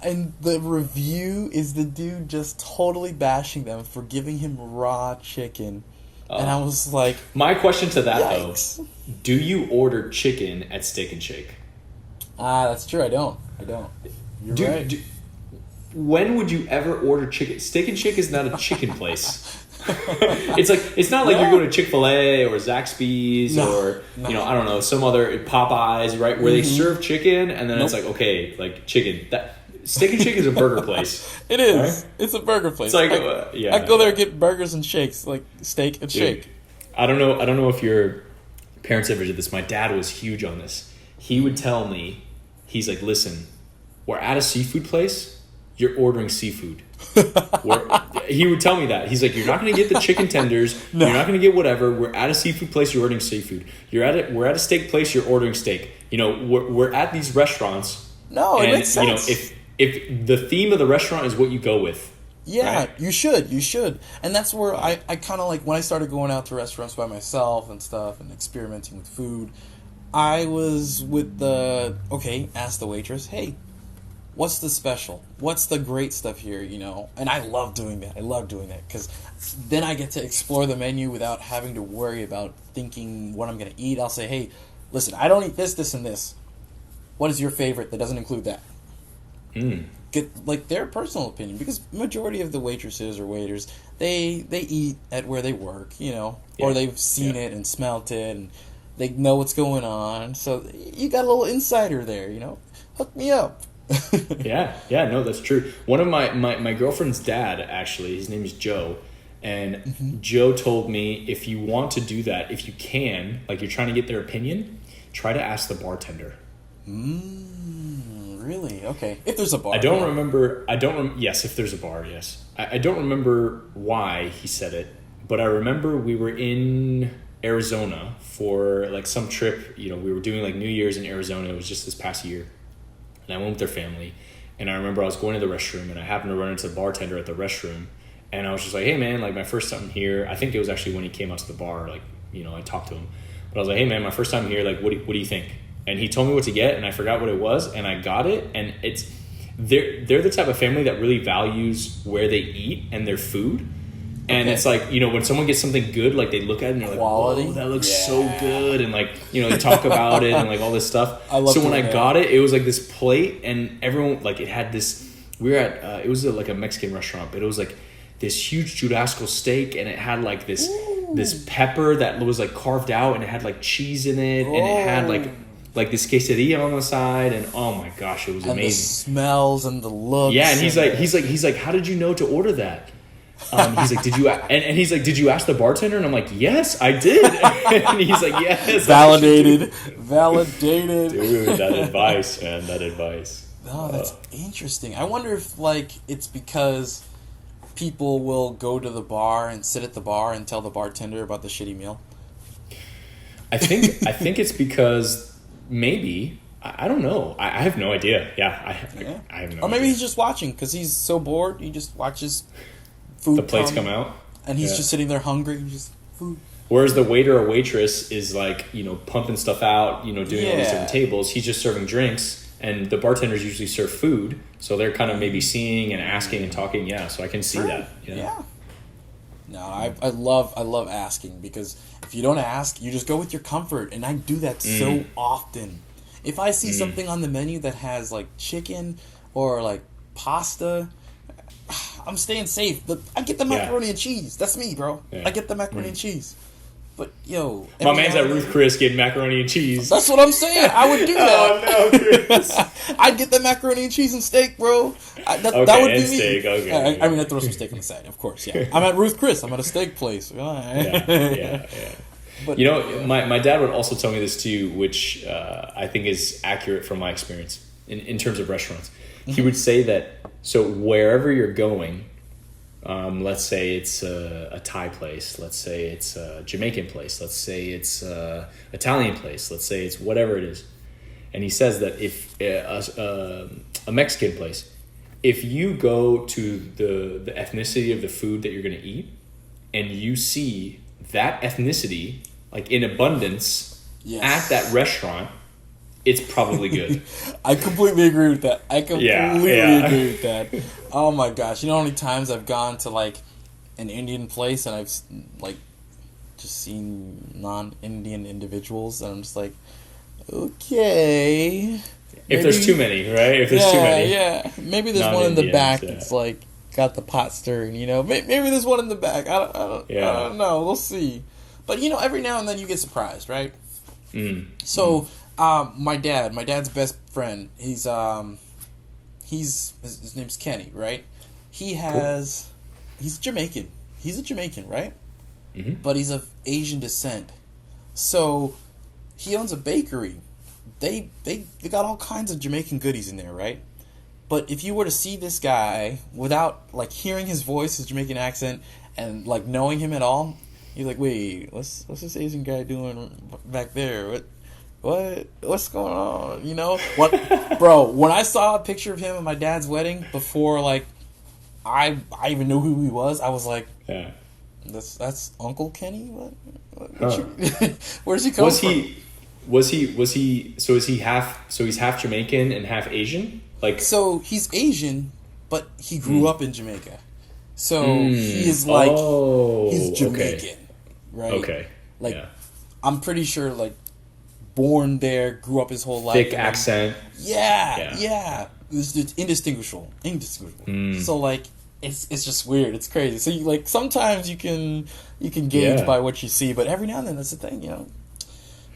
And the review is the dude just totally bashing them for giving him raw chicken. And I was like, My question to that, yikes. though, do you order chicken at Steak and Shake? That's true. I don't. You're right. When would you ever order chicken? Steak and Shake is not a chicken place. It's not like you're going to Chick-fil-A or Zaxby's or I don't know, some other Popeyes, right, where they serve chicken and then it's like, okay, like chicken. That Steak and Shake is a burger place. It is. Right? It's a burger place. It's like I go there and get burgers and shakes, like steak and shake. I don't know if your parents ever did this. My dad was huge on this. He would tell me, he's like, listen, we're at a seafood place, you're ordering seafood. He would tell me that. He's like, you're not going to get the chicken tenders. No. You're not going to get whatever. We're at a seafood place, you're ordering seafood. We're at a steak place, you're ordering steak. We're at these restaurants. No, it makes sense. If the theme of the restaurant is what you go with. Yeah, right? you should. And that's where I kind of like, when I started going out to restaurants by myself and stuff and experimenting with food, I was with ask the waitress, hey, what's the special? What's the great stuff here, And I love doing that. Because then I get to explore the menu without having to worry about thinking what I'm going to eat. I'll say, hey, listen, I don't eat this, this, and this. What is your favorite that doesn't include that? Get like their personal opinion, because majority of the waitresses or waiters, they eat at where they work, or they've seen it and smelt it and they know what's going on. So you got a little insider there, Hook me up. No, that's true. One of my girlfriend's dad, actually, his name is Joe, and Joe told me, if you want to do that, if you can, like you're trying to get their opinion, try to ask the bartender. Really? Okay. If there's a bar. Yes, if there's a bar, yes. I don't remember why he said it, but I remember we were in Arizona for like some trip. We were doing like New Year's in Arizona. It was just this past year. And I went with their family. And I remember I was going to the restroom and I happened to run into the bartender at the restroom. And I was just like, hey man, like my first time here. I think it was actually when he came out to the bar, like, I talked to him. But I was like, hey man, my first time here, like what do you think? And he told me what to get, and I forgot what it was, and I got it. And they're the type of family that really values where they eat and their food. And it's like, when someone gets something good, like they look at it and they're quality. Like, whoa, that looks so good. And like, they talk about it and like all this stuff. So when I got it, it was like this plate, and everyone, like it had this, we were at, it was like a Mexican restaurant, but it was like this huge churrasco steak, and it had like this pepper that was like carved out, and it had like cheese in it, and it had like this quesadilla on the side, and oh my gosh, it was amazing. And the smells and the looks. Yeah, and he's like, how did you know to order that? He's like, did you? And he's like, did you ask the bartender? And I'm like, yes, I did. And he's like, yes, validated. Dude, that advice, man, that advice. No, that's interesting. I wonder if like it's because people will go to the bar and sit at the bar and tell the bartender about the shitty meal. I think it's because. Maybe. I don't know. I have no idea. I have no idea. Or maybe he's just watching because he's so bored. He just watches food. The plates come out. And he's just sitting there hungry. Just food. Whereas the waiter or waitress is like, pumping stuff out, doing all these different tables. He's just serving drinks. And the bartenders usually serve food. So they're kind of maybe seeing and asking and talking. Yeah, so I can see that. Yeah. No, I love asking, because if you don't ask, you just go with your comfort, and I do that so often. If I see something on the menu that has like chicken or like pasta, I'm staying safe. I get the macaroni and cheese. That's me, bro. Yeah. I get the macaroni and cheese. But yo, my man's at Ruth Chris getting macaroni and cheese. That's what I'm saying. I would do that. Oh no, Chris. I'd get the macaroni and cheese and steak, bro. That would be me. Steak. Okay. I mean, I throw some steak on the side, of course. Yeah, I'm at Ruth Chris. I'm at a steak place. Yeah. But, you know, my dad would also tell me this too, which I think is accurate from my experience in terms of restaurants. He would say that, so wherever you're going, let's say it's a Thai place, let's say it's a Jamaican place, let's say it's a Italian place, let's say it's whatever it is. And he says that if a Mexican place, if you go to the ethnicity of the food that you're going to eat and you see that ethnicity like in abundance at that restaurant, it's probably good. I completely agree with that. Agree with that. Oh my gosh. You know how many times I've gone to like an Indian place and I've like just seen non-Indian individuals and I'm just like, okay. If there's too many, right? If there's too many. Yeah. Maybe there's one in the back that's like got the pot stirring, you know. Maybe there's one in the back. I don't know. We'll see. But you know, every now and then you get surprised, right? So my dad's best friend, his name's Kenny, right? He's Jamaican. He's a Jamaican, right? But he's of Asian descent. So he owns a bakery. They got all kinds of Jamaican goodies in there, right? But if you were to see this guy without like hearing his voice, his Jamaican accent, and like knowing him at all, you're like, wait, what's this Asian guy doing back there? What's going on? You know what, bro? When I saw a picture of him at my dad's wedding before, like, I even knew who he was, I was like, that's Uncle Kenny. Where's he come from? Was he? So is he half? So he's half Jamaican and half Asian. Like, so he's Asian, but he grew up in Jamaica. So he is like he's Jamaican, right? Okay, like I'm pretty sure like born there, grew up his whole life. Thick accent. Yeah. It's indistinguishable. So like it's just weird. It's crazy. So you like sometimes you can gauge by what you see, but every now and then that's the thing, you know.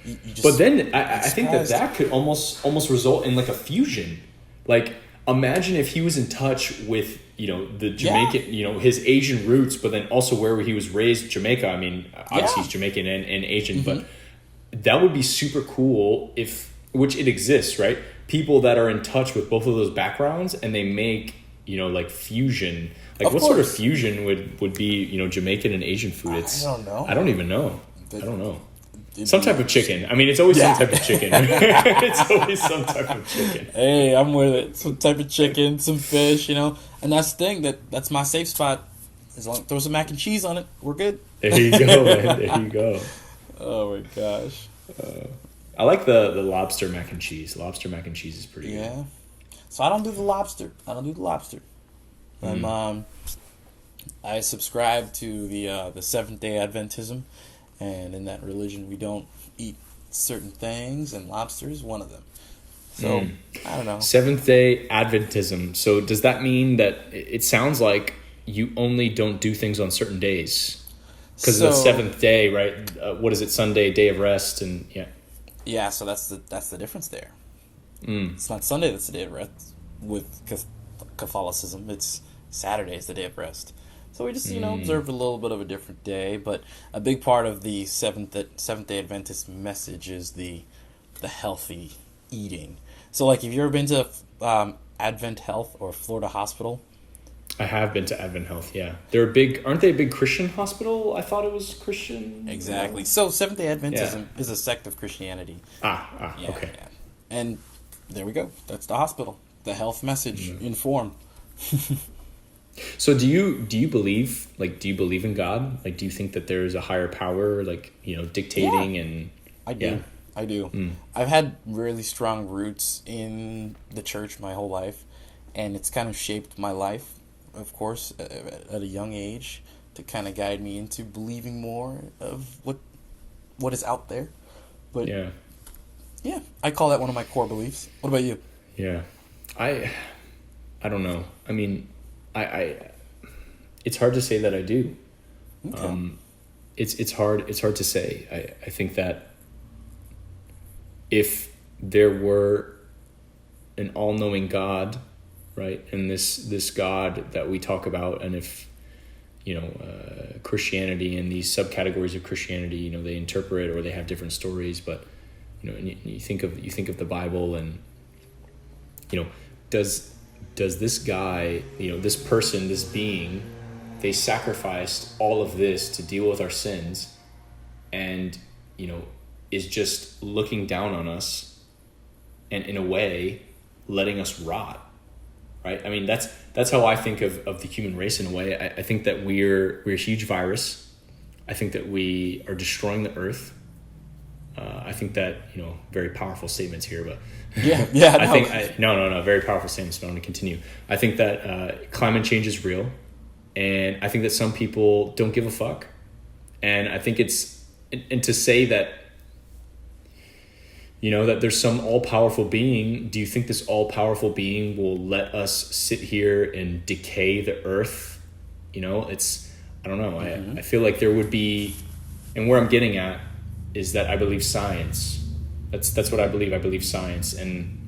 You just, but then I think that could almost result in like a fusion. Like imagine if he was in touch with, you know, the Jamaican, you know, his Asian roots, but then also where he was raised, Jamaica. I mean, obviously he's Jamaican and Asian, but that would be super cool which it exists, right? People that are in touch with both of those backgrounds and they make, you know, like fusion. Like what sort of fusion would be, you know, Jamaican and Asian food? I don't know. I don't even know. I don't know. Some type of chicken. I mean, it's always some type of chicken. It's always some type of chicken. Hey, I'm with it. Some type of chicken, some fish, you know. And that's the thing. That's my safe spot. As long throw some mac and cheese on it, we're good. There you go, man. There you go. Oh, my gosh. I like the lobster mac and cheese. Lobster mac and cheese is pretty good. Yeah. So I don't do the lobster. I subscribe to the Seventh-day Adventism. And in that religion, we don't eat certain things, and lobster is one of them. So, I don't know. Seventh-day Adventism. So does that mean that it sounds like you only don't do things on certain days? Because the seventh day, right? What is it? Sunday, day of rest, and Yeah, so that's the difference there. It's not Sunday that's the day of rest with Catholicism. It's Saturday is the day of rest. So we just, observed a little bit of a different day, but a big part of the Seventh-day Adventist message is the healthy eating. So, like, have you ever been to Advent Health or Florida Hospital? I have been to Advent Health, yeah. Aren't they a big Christian hospital? I thought it was Christian. Exactly. So Seventh-day Adventism is a sect of Christianity. Okay. Yeah. And there we go. That's the hospital. The health message informed. So do you believe in God? Like, do you think that there's a higher power, like, dictating and... I do. I've had really strong roots in the church my whole life, and it's kind of shaped my life, of course, at a young age, to kind of guide me into believing more of what is out there. But yeah, I call that one of my core beliefs. What about you? Yeah. I don't know. I mean, it's hard to say that I do. Okay. It's hard to say. I think that if there were an all-knowing God, right, and this God that we talk about, and if Christianity and these subcategories of Christianity, they interpret or they have different stories, but and you think of the Bible, and does this guy, this person, this being, they sacrificed all of this to deal with our sins, and is just looking down on us, and in a way letting us rot, right? I mean, that's how I think of the human race in a way. I think that we're a huge virus. I think that we are destroying the earth. I think that, very powerful statements here, but yeah. I think no, very powerful statements, but I'm going to continue. I think that climate change is real, and I think that some people don't give a fuck. And I think and to say that, that there's some all-powerful being, do you think this all-powerful being will let us sit here and decay the earth? I don't know. I feel like there would be, and where I'm getting at is that I believe science. That's what I believe. I believe science, and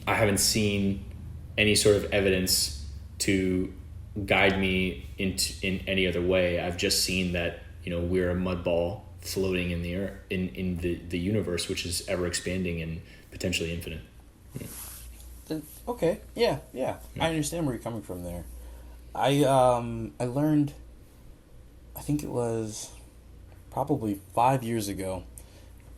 I haven't seen any sort of evidence to guide me in any other way. I've just seen that, we're a mud ball floating in the air, in the universe, which is ever expanding and potentially infinite. Okay. Yeah. I understand where you're coming from there. I learned, I think it was probably 5 years ago.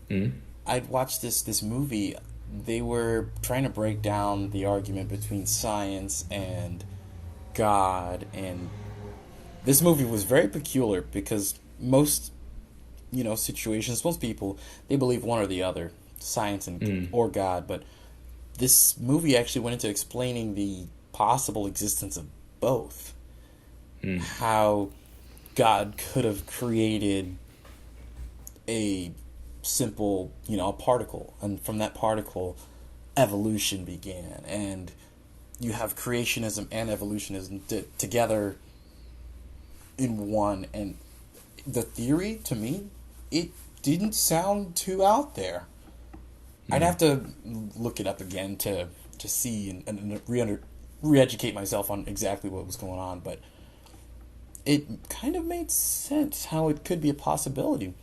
Mm-hmm. I'd watched this movie. They were trying to break down the argument between science and God, and this movie was very peculiar because most situations, most people, they believe one or the other, science and or God, but this movie actually went into explaining the possible existence of both. How God could have created a simple, a particle, and from that particle evolution began, and you have creationism and evolutionism together in one. And the theory, to me, it didn't sound too out there. I'd have to look it up again to see and re-educate myself on exactly what was going on, but it kind of made sense how it could be a possibility.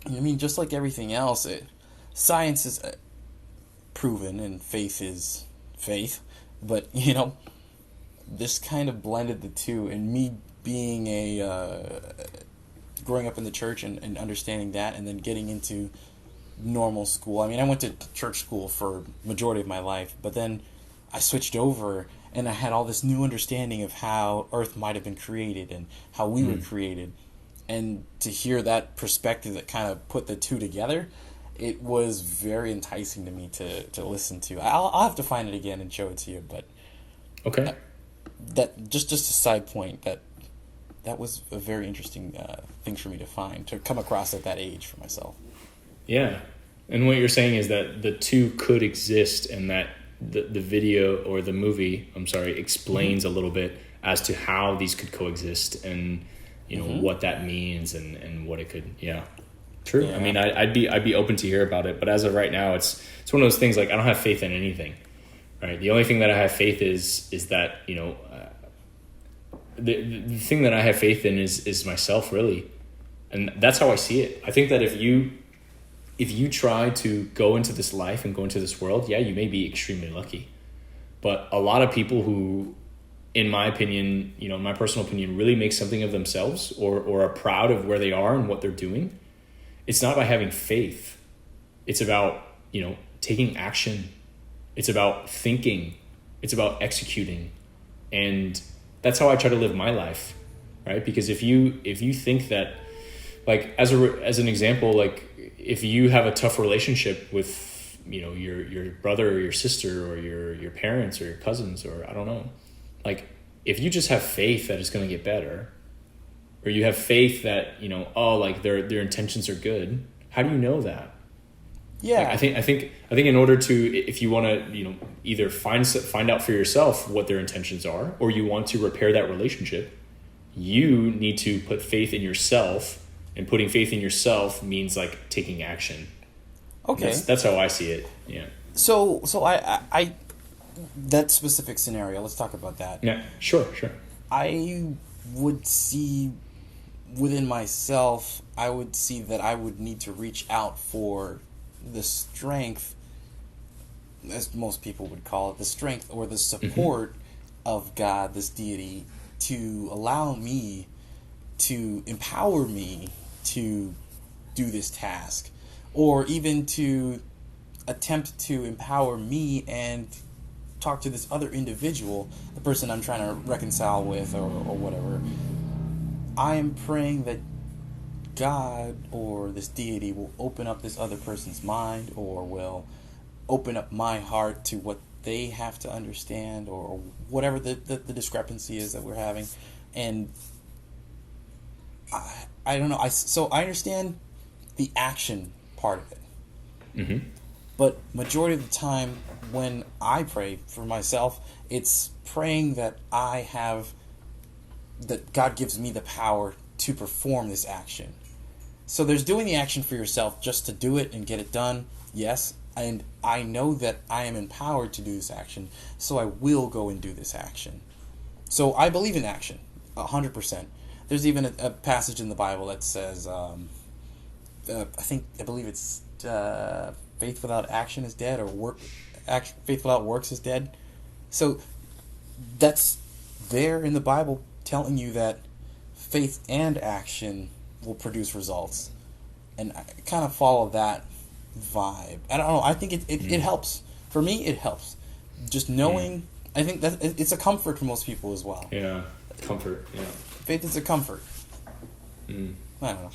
I mean, just like everything else, science is proven and faith is faith, but this kind of blended the two, and me being growing up in the church and understanding that, and then getting into normal school. I mean, I went to church school for majority of my life, but then I switched over and I had all this new understanding of how Earth might have been created and how we were created. And to hear that perspective that kind of put the two together, it was very enticing to me to listen to. I'll have to find it again and show it to you, but okay. That just a side point, that was a very interesting thing for me to find, to come across at that age for myself. Yeah. And what you're saying is that the two could exist, and that the video or the movie, explains a little bit as to how these could coexist, and what that means, and what it could. Yeah. True. Yeah. I mean, I'd be open to hear about it, but as of right now, it's one of those things, like, I don't have faith in anything. Right. The only thing that I have faith is that, the thing that I have faith in is myself, really. And that's how I see it. I think that if you try to go into this life and go into this world, yeah, you may be extremely lucky. But a lot of people who, in my opinion, my personal opinion, really make something of themselves or are proud of where they are and what they're doing, it's not by having faith. It's about, taking action. It's about thinking. It's about executing. And that's how I try to live my life, right? Because if you think that, like, as an example, like, if you have a tough relationship with, your brother or your sister or your parents or your cousins, or I don't know, like, if you just have faith that it's going to get better, or you have faith that, their intentions are good, how do you know that? Yeah. Like, I think in order to, if you want to, either find out for yourself what their intentions are, or you want to repair that relationship, you need to put faith in yourself, and putting faith in yourself means like taking action. Okay. That's how I see it. Yeah. So I that specific scenario, let's talk about that. Yeah, sure. I would see within myself, I would see that I would need to reach out for the strength, as most people would call it, the strength or the support of God, this deity, to allow me, to empower me to do this task, or even to attempt to empower me and talk to this other individual, the person I'm trying to reconcile with, or whatever. I am praying that God or this deity will open up this other person's mind, or will open up my heart to what they have to understand, or whatever the discrepancy is that we're having. And I don't know. So I understand the action part of it. But majority of the time when I pray for myself, it's praying that that God gives me the power to perform this action. So there's doing the action for yourself just to do it and get it done, yes, and I know that I am empowered to do this action, so I will go and do this action. So I believe in action, 100%. There's even a passage in the Bible that says, I believe it's faith without action is dead, or faith without works is dead. So that's there in the Bible telling you that faith and action will produce results. And I kind of follow that vibe. I don't know. I think it helps. For me, it helps. Just knowing, I think that it's a comfort for most people as well. Yeah, comfort, yeah. Faith is a comfort. I don't know.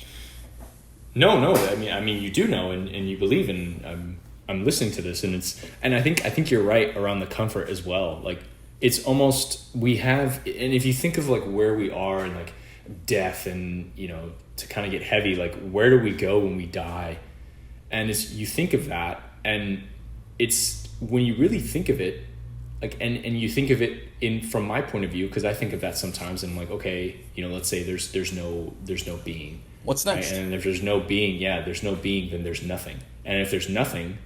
No. I mean, you do know, and you believe, and I'm listening to this, and I think you're right around the comfort as well. Like, it's almost, we have, and if you think of like where we are and like death, and to kind of get heavy, like where do we go when we die? And as you think of that, and it's when you really think of it, like, and you think of it from my point of view, because I think of that sometimes, and I'm like, okay, let's say there's no being. What's next? Right? And if there's no being, then there's nothing. And if there's nothing,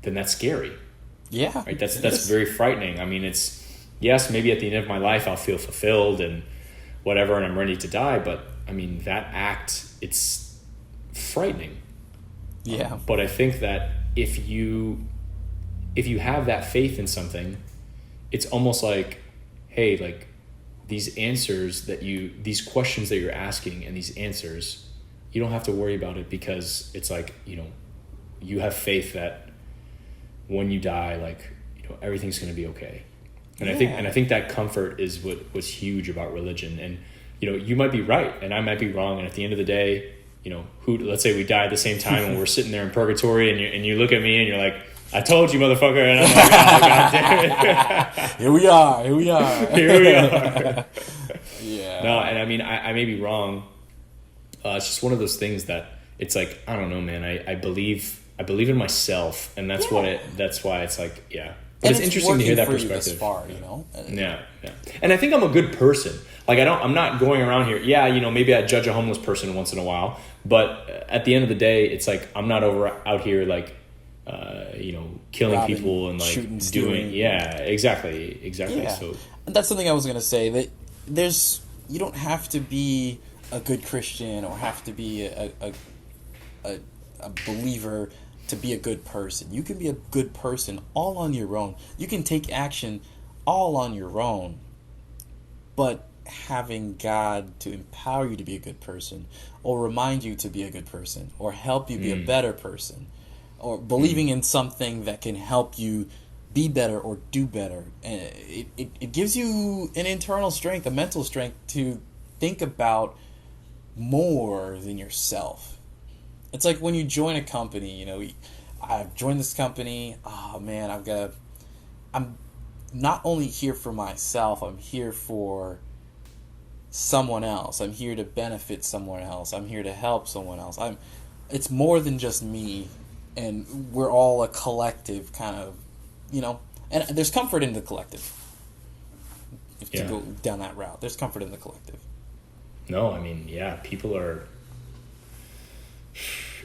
then that's scary. Yeah. Right? That's very frightening. I mean, it's, yes, maybe at the end of my life I'll feel fulfilled and whatever, and I'm ready to die, but I mean, that act, it's frightening. Yeah. But I think that if you have that faith in something, it's almost like, hey, like, these questions that you're asking, and these answers, you don't have to worry about it, because it's like, you have faith that when you die, like, everything's going to be okay. And I think that comfort is what was huge about religion. And you might be right and I might be wrong, and at the end of the day, let's say we die at the same time and we're sitting there in purgatory, and you look at me and you're like, I told you, motherfucker, and I'm like, oh, God damn it. Here we are. Yeah. No, and I mean, I may be wrong. It's just one of those things that it's like, I don't know, man. I believe in myself, and that's that's why it's like, yeah. But it's interesting to hear that perspective. This far, Yeah. And I think I'm a good person. Like, I'm not going around here. Yeah, maybe I judge a homeless person once in a while, but at the end of the day, it's like I'm not out here like, killing robbing, people and like shooting, doing. stealing. Yeah, exactly. Yeah. So that's something I was gonna say, that you don't have to be a good Christian or have to be a believer to be a good person. You can be a good person all on your own. You can take action all on your own, but having God to empower you to be a good person, or remind you to be a good person, or help you be a better person, or believing in something that can help you be better or do better. And it gives you an internal strength, a mental strength to think about more than yourself. It's like when you join a company, I've joined this company, oh man, I'm not only here for myself, I'm here for someone else. I'm here to benefit someone else. I'm here to help someone else. It's more than just me, and we're all a collective kind of, and there's comfort in the collective. To go down that route, there's comfort in the collective. No, I mean, yeah, people are,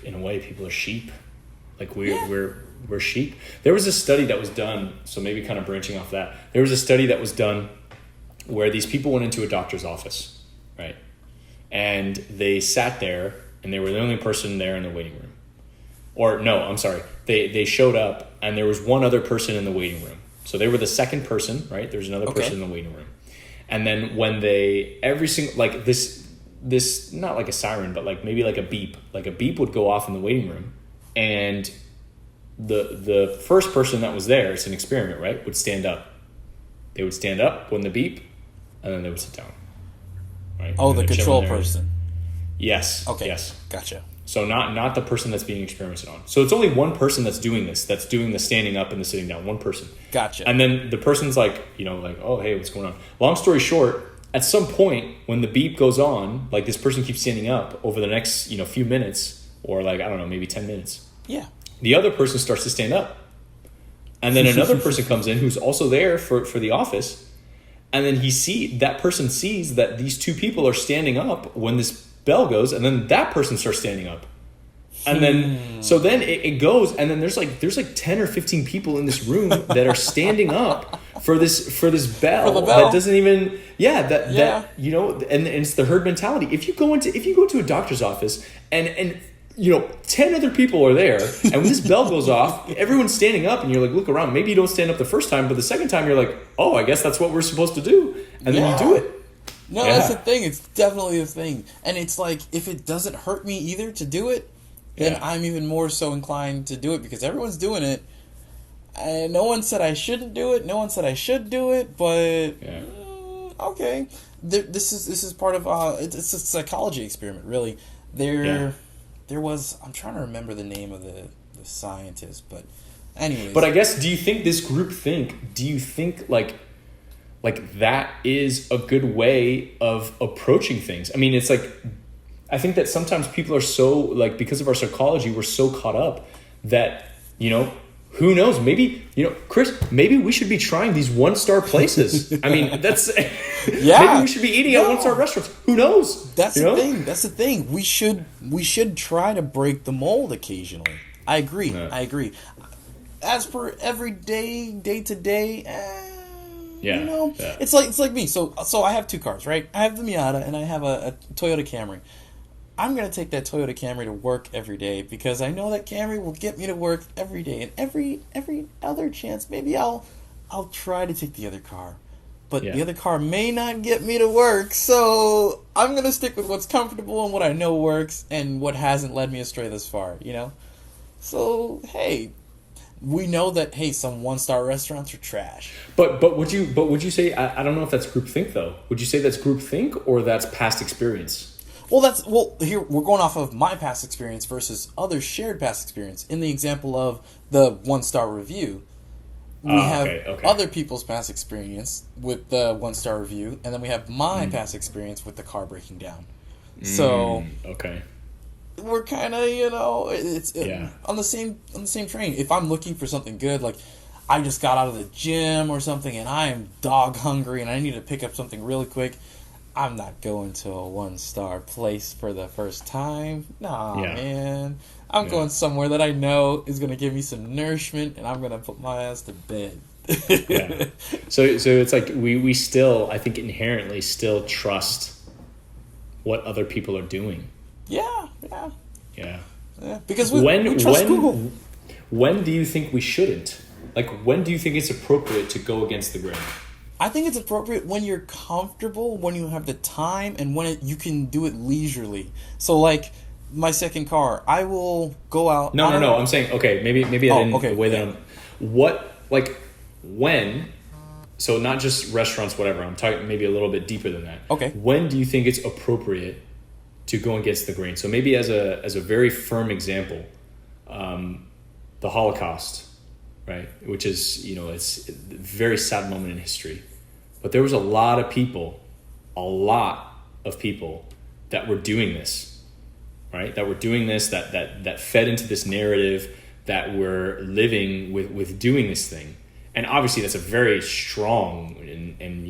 in a way, people are sheep. Like we're sheep. There was a study that was done, so maybe kind of branching off that. There was a study that was done where these people went into a doctor's office, right? And they sat there, and they were the only person there in the waiting room. Or no, I'm sorry. They showed up, and there was one other person in the waiting room. So they were the second person, right? There's another person in the waiting room. And then when every single, like this, not like a siren, but like maybe like a beep would go off in the waiting room. And the first person that was there, it's an experiment, right, would stand up. They would stand up when the beep, and then they would sit down. Right? Oh, the control person. Yes. Okay. Yes. Gotcha. So not the person that's being experimented on. So it's only one person that's doing this, that's doing the standing up and the sitting down. One person. Gotcha. And then the person's like, like, oh, hey, what's going on? Long story short, at some point when the beep goes on, like this person keeps standing up over the next, few minutes, or like, I don't know, maybe 10 minutes. Yeah. The other person starts to stand up. And then another person comes in who's also there for the office. And then that person sees that these two people are standing up when this bell goes, and then that person starts standing up. And then, so then it goes, and then there's like 10 or 15 people in this room that are standing up for this bell, for the bell. that doesn't even, that and it's the herd mentality. If you go into a doctor's office and 10 other people are there, and when this bell goes off, everyone's standing up, and you're like, look around. Maybe you don't stand up the first time, but the second time you're like, oh, I guess that's what we're supposed to do. And then you do it. No, that's the thing. It's definitely the thing. And it's like, if it doesn't hurt me either to do it, then I'm even more so inclined to do it, because everyone's doing it. And no one said I shouldn't do it. No one said I should do it, but okay. This is part of it's a psychology experiment, really. There was, I'm trying to remember the name of the scientist, but anyways. But I guess, do you think this group think like that is a good way of approaching things? I mean, it's like, I think that sometimes people are so, like, because of our psychology, we're so caught up that, who knows? Maybe, Chris, maybe we should be trying these 1-star places. I mean, that's, maybe we should be eating at 1-star restaurants. Who knows? That's the thing. That's the thing. We should try to break the mold occasionally. I agree. Yeah. I agree. As per every day to day, it's like me. So I have 2 cars, right? I have the Miata and I have a Toyota Camry. I'm going to take that Toyota Camry to work every day, because I know that Camry will get me to work every day. And every other chance, maybe I'll try to take the other car. But the other car may not get me to work, so I'm going to stick with what's comfortable and what I know works and what hasn't led me astray thus far, So, hey, we know that, some 1-star restaurants are trash. But would you say, I don't know if that's groupthink though. Would you say that's groupthink or that's past experience? Well, here we're going off of my past experience versus other shared past experience. In the example of the 1-star review, we have other people's past experience with the 1-star review, and then we have my past experience with the car breaking down. So we're kind of on the same train. If I'm looking for something good, like I just got out of the gym or something, and I am dog hungry, and I need to pick up something really quick, I'm not going to a 1-star place for the first time. Man. I'm going somewhere that I know is going to give me some nourishment, and I'm going to put my ass to bed. So it's like we still, I think, inherently still trust what other people are doing. Yeah. Because we trust Google. When do you think we shouldn't? Like, when do you think it's appropriate to go against the grain? I think it's appropriate when you're comfortable, when you have the time, and when you can do it leisurely. So, like, my second car, I will go out. No. I'm saying, maybe I didn't. The way that when? So not just restaurants, whatever. I'm talking maybe a little bit deeper than that. Okay. When do you think it's appropriate to go against the grain? So maybe as a very firm example, the Holocaust, right? Which is, it's a very sad moment in history. But there was a lot of people that were doing this, right? That were doing this, that fed into this narrative, that were living with doing this thing. And obviously that's a very strong and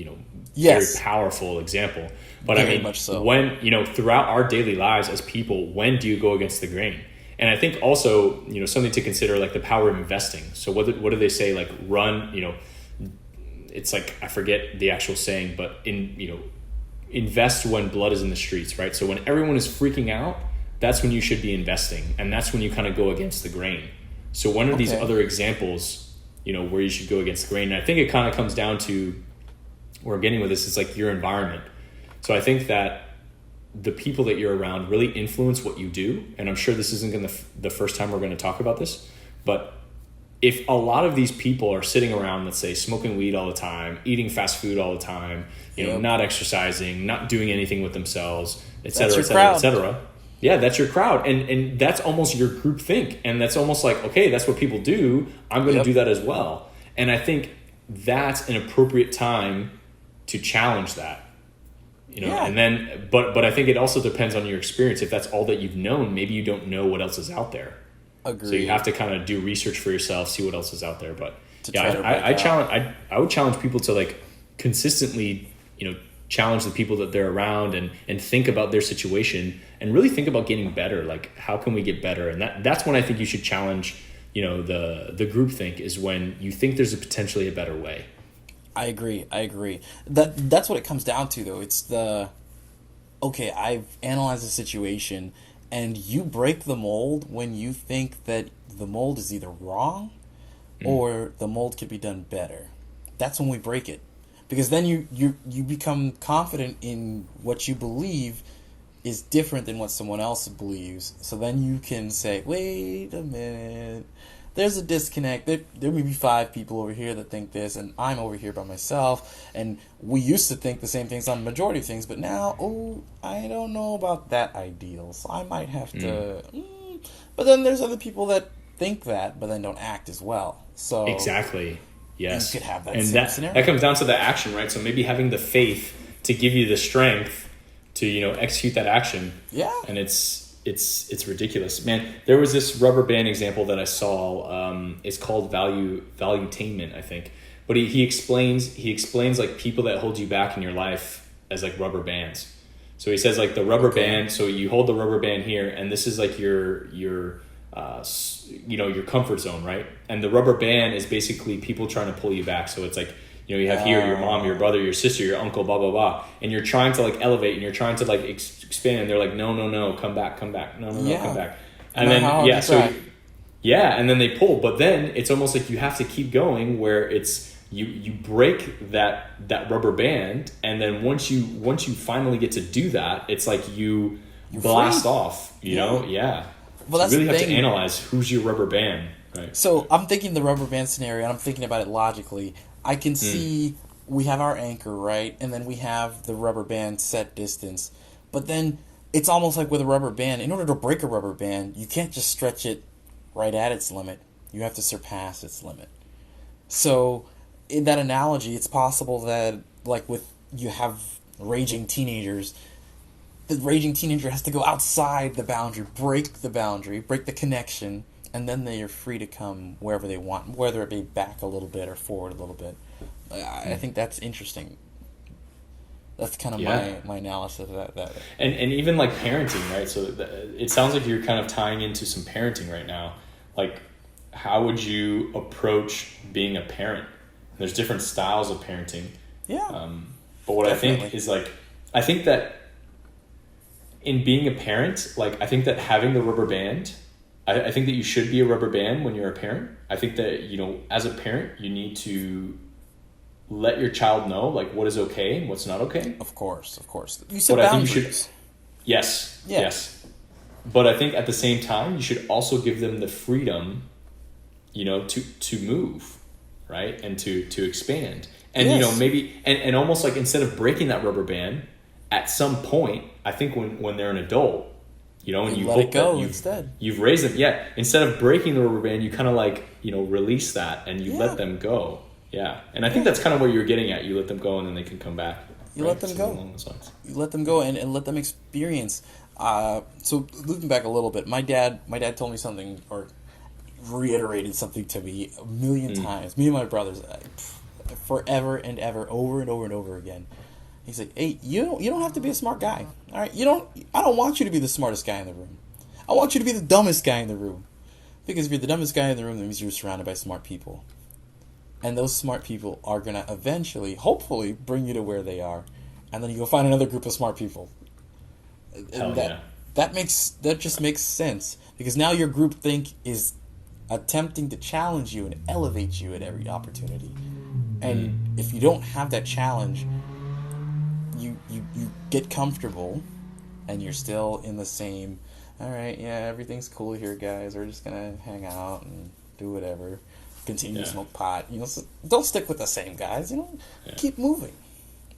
very Yes. powerful example. But I Very mean, much so. when, throughout our daily lives as people, when do you go against the grain? And I think also, something to consider, like the power of investing. So what do they say? Like it's like, I forget the actual saying, but invest when blood is in the streets, right? So when everyone is freaking out, that's when you should be investing. And that's when you kind of go against the grain. So one of these Okay. other examples, where you should go against the grain. And I think it kind of comes down to, where I'm getting with this, is like your environment. So I think that the people that you're around really influence what you do. And I'm sure this isn't going to the first time we're going to talk about this, but if a lot of these people are sitting around, let's say, smoking weed all the time, eating fast food all the time, not exercising, not doing anything with themselves, et cetera, et cetera, et cetera. Yeah, that's your crowd. And that's almost your group think. And that's almost like, okay, that's what people do. I'm going to do that as well. And I think that's an appropriate time to challenge that. And then, but I think it also depends on your experience. If that's all that you've known, maybe you don't know what else is out there. Agreed. So you have to kind of do research for yourself, see what else is out there. But I would challenge people to like consistently, challenge the people that they're around and think about their situation and really think about getting better. Like, how can we get better? And that's when I think you should challenge, the group think, is when you think there's potentially a better way. I agree. That's what it comes down to, though. It's okay, I've analyzed the situation, and you break the mold when you think that the mold is either wrong or the mold could be done better. That's when we break it. Because then you become confident in what you believe is different than what someone else believes. So then you can say, wait a minute, there's a disconnect. There may be 5 people over here that think this, and I'm over here by myself. And we used to think the same things on the majority of things, but now, I don't know about that ideal. So I might have to. But then there's other people that think that, but then don't act as well. So exactly. Yes. You could have that and same scenario. That comes down to the action, right? So maybe having the faith to give you the strength to execute that action. Yeah. And it's ridiculous, man. There was this rubber band example that I saw. It's called valuetainment, I think. But he explains like people that hold you back in your life as like rubber bands. So he says like the rubber band. So you hold the rubber band here, and this is like your comfort zone, right? And the rubber band is basically people trying to pull you back. So it's like, you have here your mom, your brother, your sister, your uncle, blah, blah, blah. And you're trying to like elevate and you're trying to like expand. And they're like, no, come back. No, come back. And then, and then they pull. But then it's almost like you have to keep going, where it's, you break that rubber band. And then once you finally get to do that, it's like you're blast free. Off, you know? Yeah. Well, that's you really have to analyze who's your rubber band, right? So I'm thinking the rubber band scenario, and I'm thinking about it logically. I can see we have our anchor, right? And then we have the rubber band set distance. But then it's almost like with a rubber band, in order to break a rubber band, you can't just stretch it right at its limit. You have to surpass its limit. So in that analogy, it's possible that, like you have raging teenagers, the raging teenager has to go outside the boundary, break the connection, and then they are free to come wherever they want, whether it be back a little bit or forward a little bit. I think that's interesting. That's kind of my analysis of that. And even like parenting, right? So it sounds like you're kind of tying into some parenting right now. Like, how would you approach being a parent? There's different styles of parenting. Yeah. But what definitely. I think is like, I think that in being a parent, like, I think that having the rubber band, I think that you should be a rubber band when you're a parent. I think that, as a parent, you need to let your child know, like, what is okay and what's not okay. Of course. You said boundaries. Yes. But I think at the same time, you should also give them the freedom, to move, right? And to expand. And, maybe, and almost like instead of breaking that rubber band, at some point, I think when they're an adult, and you let hope it go that instead. You've raised them. Yeah. Instead of breaking the rubber band, you kind of like, release that and you let them go. Yeah. And I think that's kind of what you're getting at. You let them go and then they can come back. You let them go. You let them go and let them experience. So looking back a little bit, my dad told me something, or reiterated something to me a million times. Me and my brothers, forever and ever, over and over and over again. He's like, hey, you don't have to be a smart guy. All right, I don't want you to be the smartest guy in the room. I want you to be the dumbest guy in the room. Because if you're the dumbest guy in the room, that means you're surrounded by smart people. And those smart people are going to eventually, hopefully, bring you to where they are. And then you go find another group of smart people. Hell yeah. That just makes sense. Because now your groupthink is attempting to challenge you and elevate you at every opportunity. And if you don't have that challenge, you get comfortable and you're still in the same, all right, yeah, everything's cool here, guys. We're just going to hang out and do whatever. Continue to smoke pot. So don't stick with the same guys. Keep moving.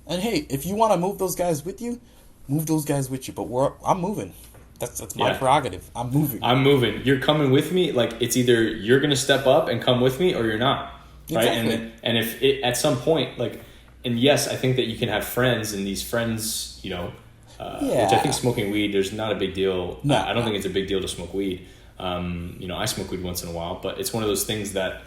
And hey, if you want to move those guys with you, move those guys with you. But I'm moving. That's my prerogative. I'm moving. You're coming with me. Like, it's either you're going to step up and come with me or you're not. Right? Exactly. And if it, at some point, like, and yes, I think that you can have friends, and these friends, which I think smoking weed, there's not a big deal. No, I don't think it's a big deal to smoke weed. I smoke weed once in a while, but it's one of those things that,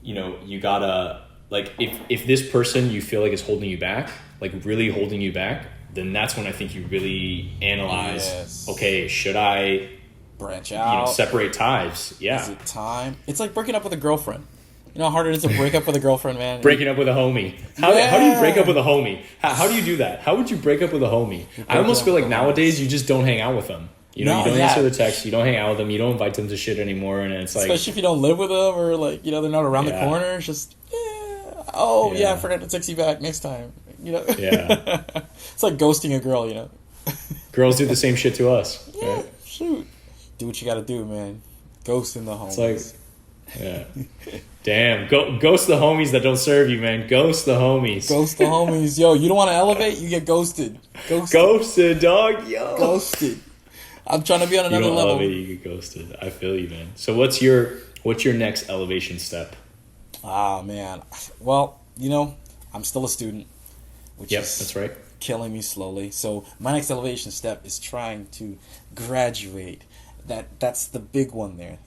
you gotta, like, if this person you feel like is holding you back, like really holding you back, then that's when I think you really analyze, okay, should I branch out, separate ties? Yeah. Is it time? It's like breaking up with a girlfriend. You know how hard it is to break up with a girlfriend, man? Breaking up with a homie. How do you break up with a homie? How do you do that? How would you break up with a homie? I almost feel like nowadays you just don't hang out with them. You don't answer the text. You don't hang out with them. You don't invite them to shit anymore. And it's like, especially if you don't live with them or like they're not around the corner. It's just I forgot to text you back next time. Yeah. It's like ghosting a girl. Girls do the same shit to us. Yeah, right? shoot. Do what you got to do, man. Ghosting the homies. It's like, yeah. Damn. Ghost the homies that don't serve you, man. Ghost the homies. Ghost the homies. Yo, you don't want to elevate, you get ghosted. Ghosted, dog. Yo. Ghosted. I'm trying to be on another you don't level. Elevate, you get ghosted. I feel you, man. So what's your next elevation step? Ah, man. Well, I'm still a student, which is that's right. killing me slowly. So my next elevation step is trying to graduate. That's the big one there.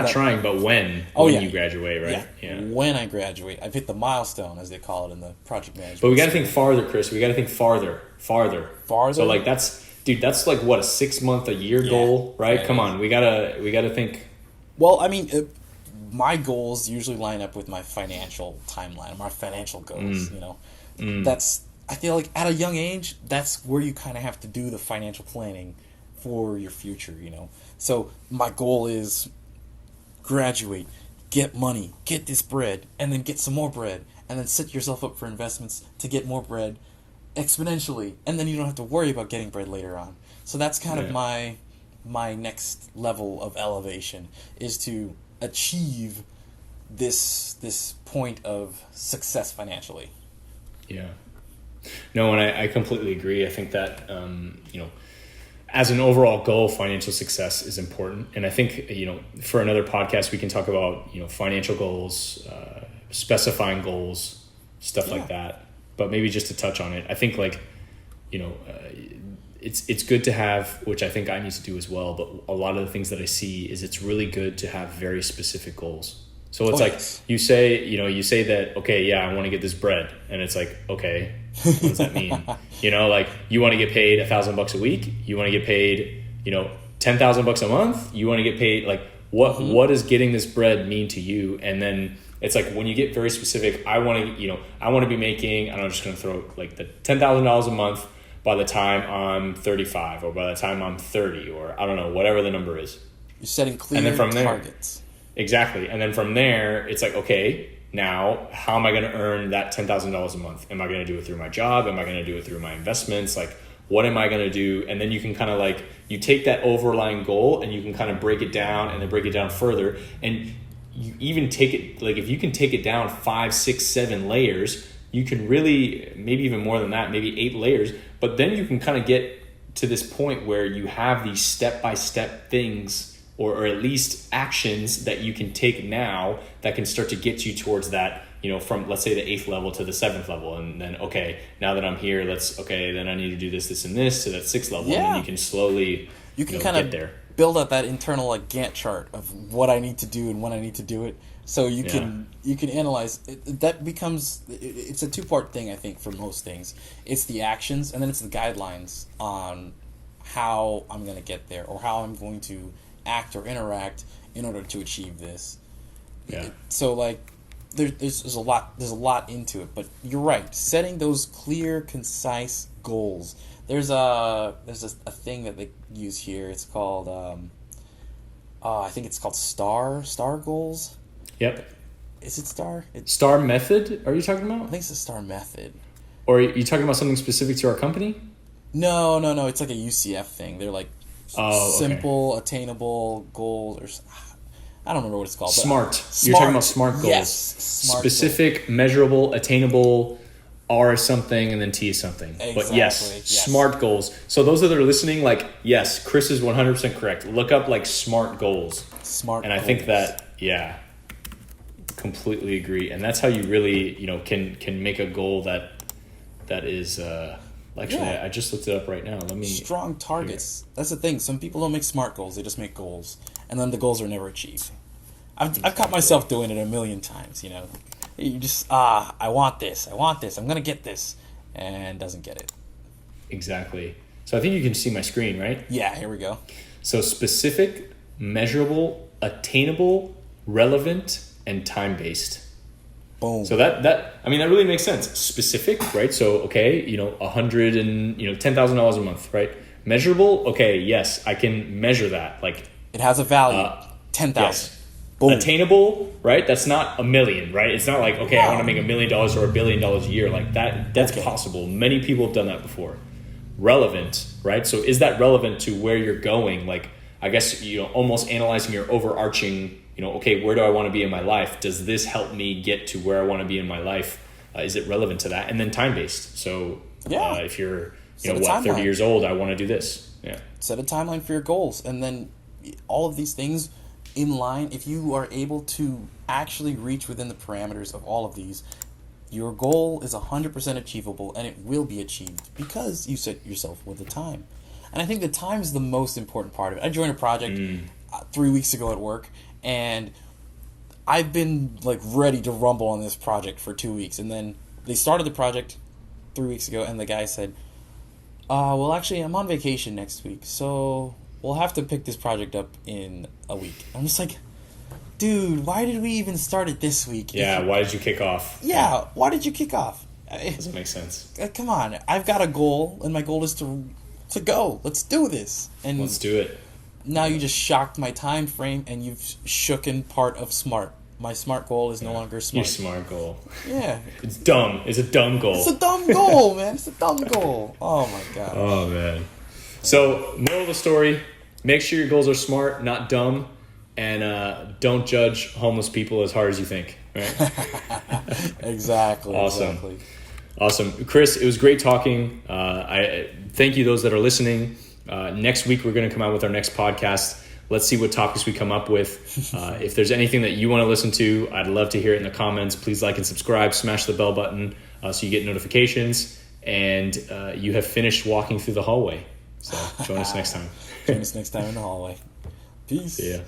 Trying, but when you graduate, right? Yeah. When I graduate. I've hit the milestone, as they call it in the project management. But we got to think farther, Chris. We got to think farther. Farther? So like that's like what, a 6 month, a year goal, right? Yeah, Come on, we gotta think. Well, I mean, my goals usually line up with my financial timeline, my financial goals. That's, I feel like at a young age, that's where you kind of have to do the financial planning for your future. So my goal is graduate, get money, get this bread, and then get some more bread, and then set yourself up for investments to get more bread exponentially, and then you don't have to worry about getting bread later on. So that's kind of my next level of elevation, is to achieve this point of success financially. Yeah. No, and I completely agree. I think that as an overall goal, financial success is important. And I think, for another podcast, we can talk about, financial goals, specifying goals, stuff like that. But maybe just to touch on it, I think it's good to have, which I think I need to do as well. But a lot of the things that I see is it's really good to have very specific goals. So it's you say that, okay, yeah, I want to get this bread. And it's like, okay, what does that mean? Like you want to get paid $1,000 a week. You want to get paid, $10,000 a month. You want to get paid, like what does getting this bread mean to you? And then it's like, when you get very specific, I want to be making, I'm just going to throw like the $10,000 a month by the time I'm 35 or by the time I'm 30 or I don't know, whatever the number is. You're setting clear targets. Exactly. And then from there, it's like, okay, now how am I going to earn that $10,000 a month? Am I going to do it through my job? Am I going to do it through my investments? Like, what am I going to do? And then you can kind of like, you take that overlying goal and you can kind of break it down and then break it down further. And you even take it, like if you can take it down 5, 6, 7 layers, you can really, maybe even more than that, maybe 8 layers. But then you can kind of get to this point where you have these step-by-step things or at least actions that you can take now that can start to get you towards that, from let's say the 8th level to the 7th level. And then, okay, now that I'm here, then I need to do this, and this to that 6th level. Yeah. And then you can slowly you can kind of get there. build out that internal like Gantt chart of what I need to do and when I need to do it. So you can analyze it. That becomes it's a two-part thing, I think, for most things. It's the actions, and then it's the guidelines on how I'm going to get there, or how I'm going to act or interact in order to achieve this. Yeah. So like there's a lot into it, but you're right. Setting those clear, concise goals. There's a thing that they use here. It's called I think it's called STAR goals. Yep. Is it STAR? STAR method? Are you talking I about? think it's the STAR method. Or are you talking about something specific to our company? No. It's like a UCF thing. They're like simple, attainable goals, or I don't remember what it's called. Smart. You're talking about SMART goals. Yes. Smart Specific, goals. measurable, attainable. R is something and then T is something. Exactly. But yes, SMART goals. So those that are listening, like, yes, Chris is 100% correct. Look up like SMART goals. SMART and I goals. think that, completely agree. And that's how you really, can make a goal that is I just looked it up right now. Let me strong targets. That's the thing. Some people don't make SMART goals, they just make goals. And then the goals are never achieved. I've caught myself doing it a million times, You just I want this, I'm gonna get this, and doesn't get it. Exactly. So I think you can see my screen, right? Yeah, here we go. So specific, measurable, attainable, relevant, and time-based. Boom. So that really makes sense. Specific, right? So okay, $10,000 a month, right? Measurable, okay, yes, I can measure that. Like it has a value. 10,000. Yes. Boom. Attainable, right? That's not $1 million, right? It's not like, okay, I want to make $1 million or $1 billion a year. Like that's possible. Many people have done that before. Relevant, right? So is that relevant to where you're going? Like, I guess, almost analyzing your overarching, okay, where do I want to be in my life? Does this help me get to where I want to be in my life? Is it relevant to that? And then time-based. So if you're, 30 years old, I want to do this. Yeah. Set a timeline for your goals. And then all of these things in line, if you are able to actually reach within the parameters of all of these, your goal is 100% achievable, and it will be achieved because you set yourself with the time. And I think the time is the most important part of it. I joined a project 3 weeks ago at work, and I've been like ready to rumble on this project for 2 weeks. And then they started the project 3 weeks ago, and the guy said, well, actually, I'm on vacation next week, so we'll have to pick this project up in a week. I'm just like, dude, why did we even start it this week? Yeah, why did you kick off? Yeah, why did you kick off? Doesn't make sense. Come on, I've got a goal, and my goal is to go. Let's do this. And let's do it. Now you just shocked my time frame, and you've shooken part of SMART. My SMART goal is no longer SMART. Your SMART goal. Yeah. It's dumb. It's a dumb goal. It's a dumb goal, man. It's a dumb goal. Oh, my God. Oh, man. So, moral of the story, make sure your goals are smart, not dumb, and don't judge homeless people as hard as you think. Right? Exactly. Awesome. Awesome. Chris, it was great talking. I thank you, those that are listening. Next week, we're going to come out with our next podcast. Let's see what topics we come up with. If there's anything that you want to listen to, I'd love to hear it in the comments. Please like and subscribe. Smash the bell button so you get notifications. And you have finished walking through the hallway. So join us next time. Join us next time in the hallway. Peace. See ya.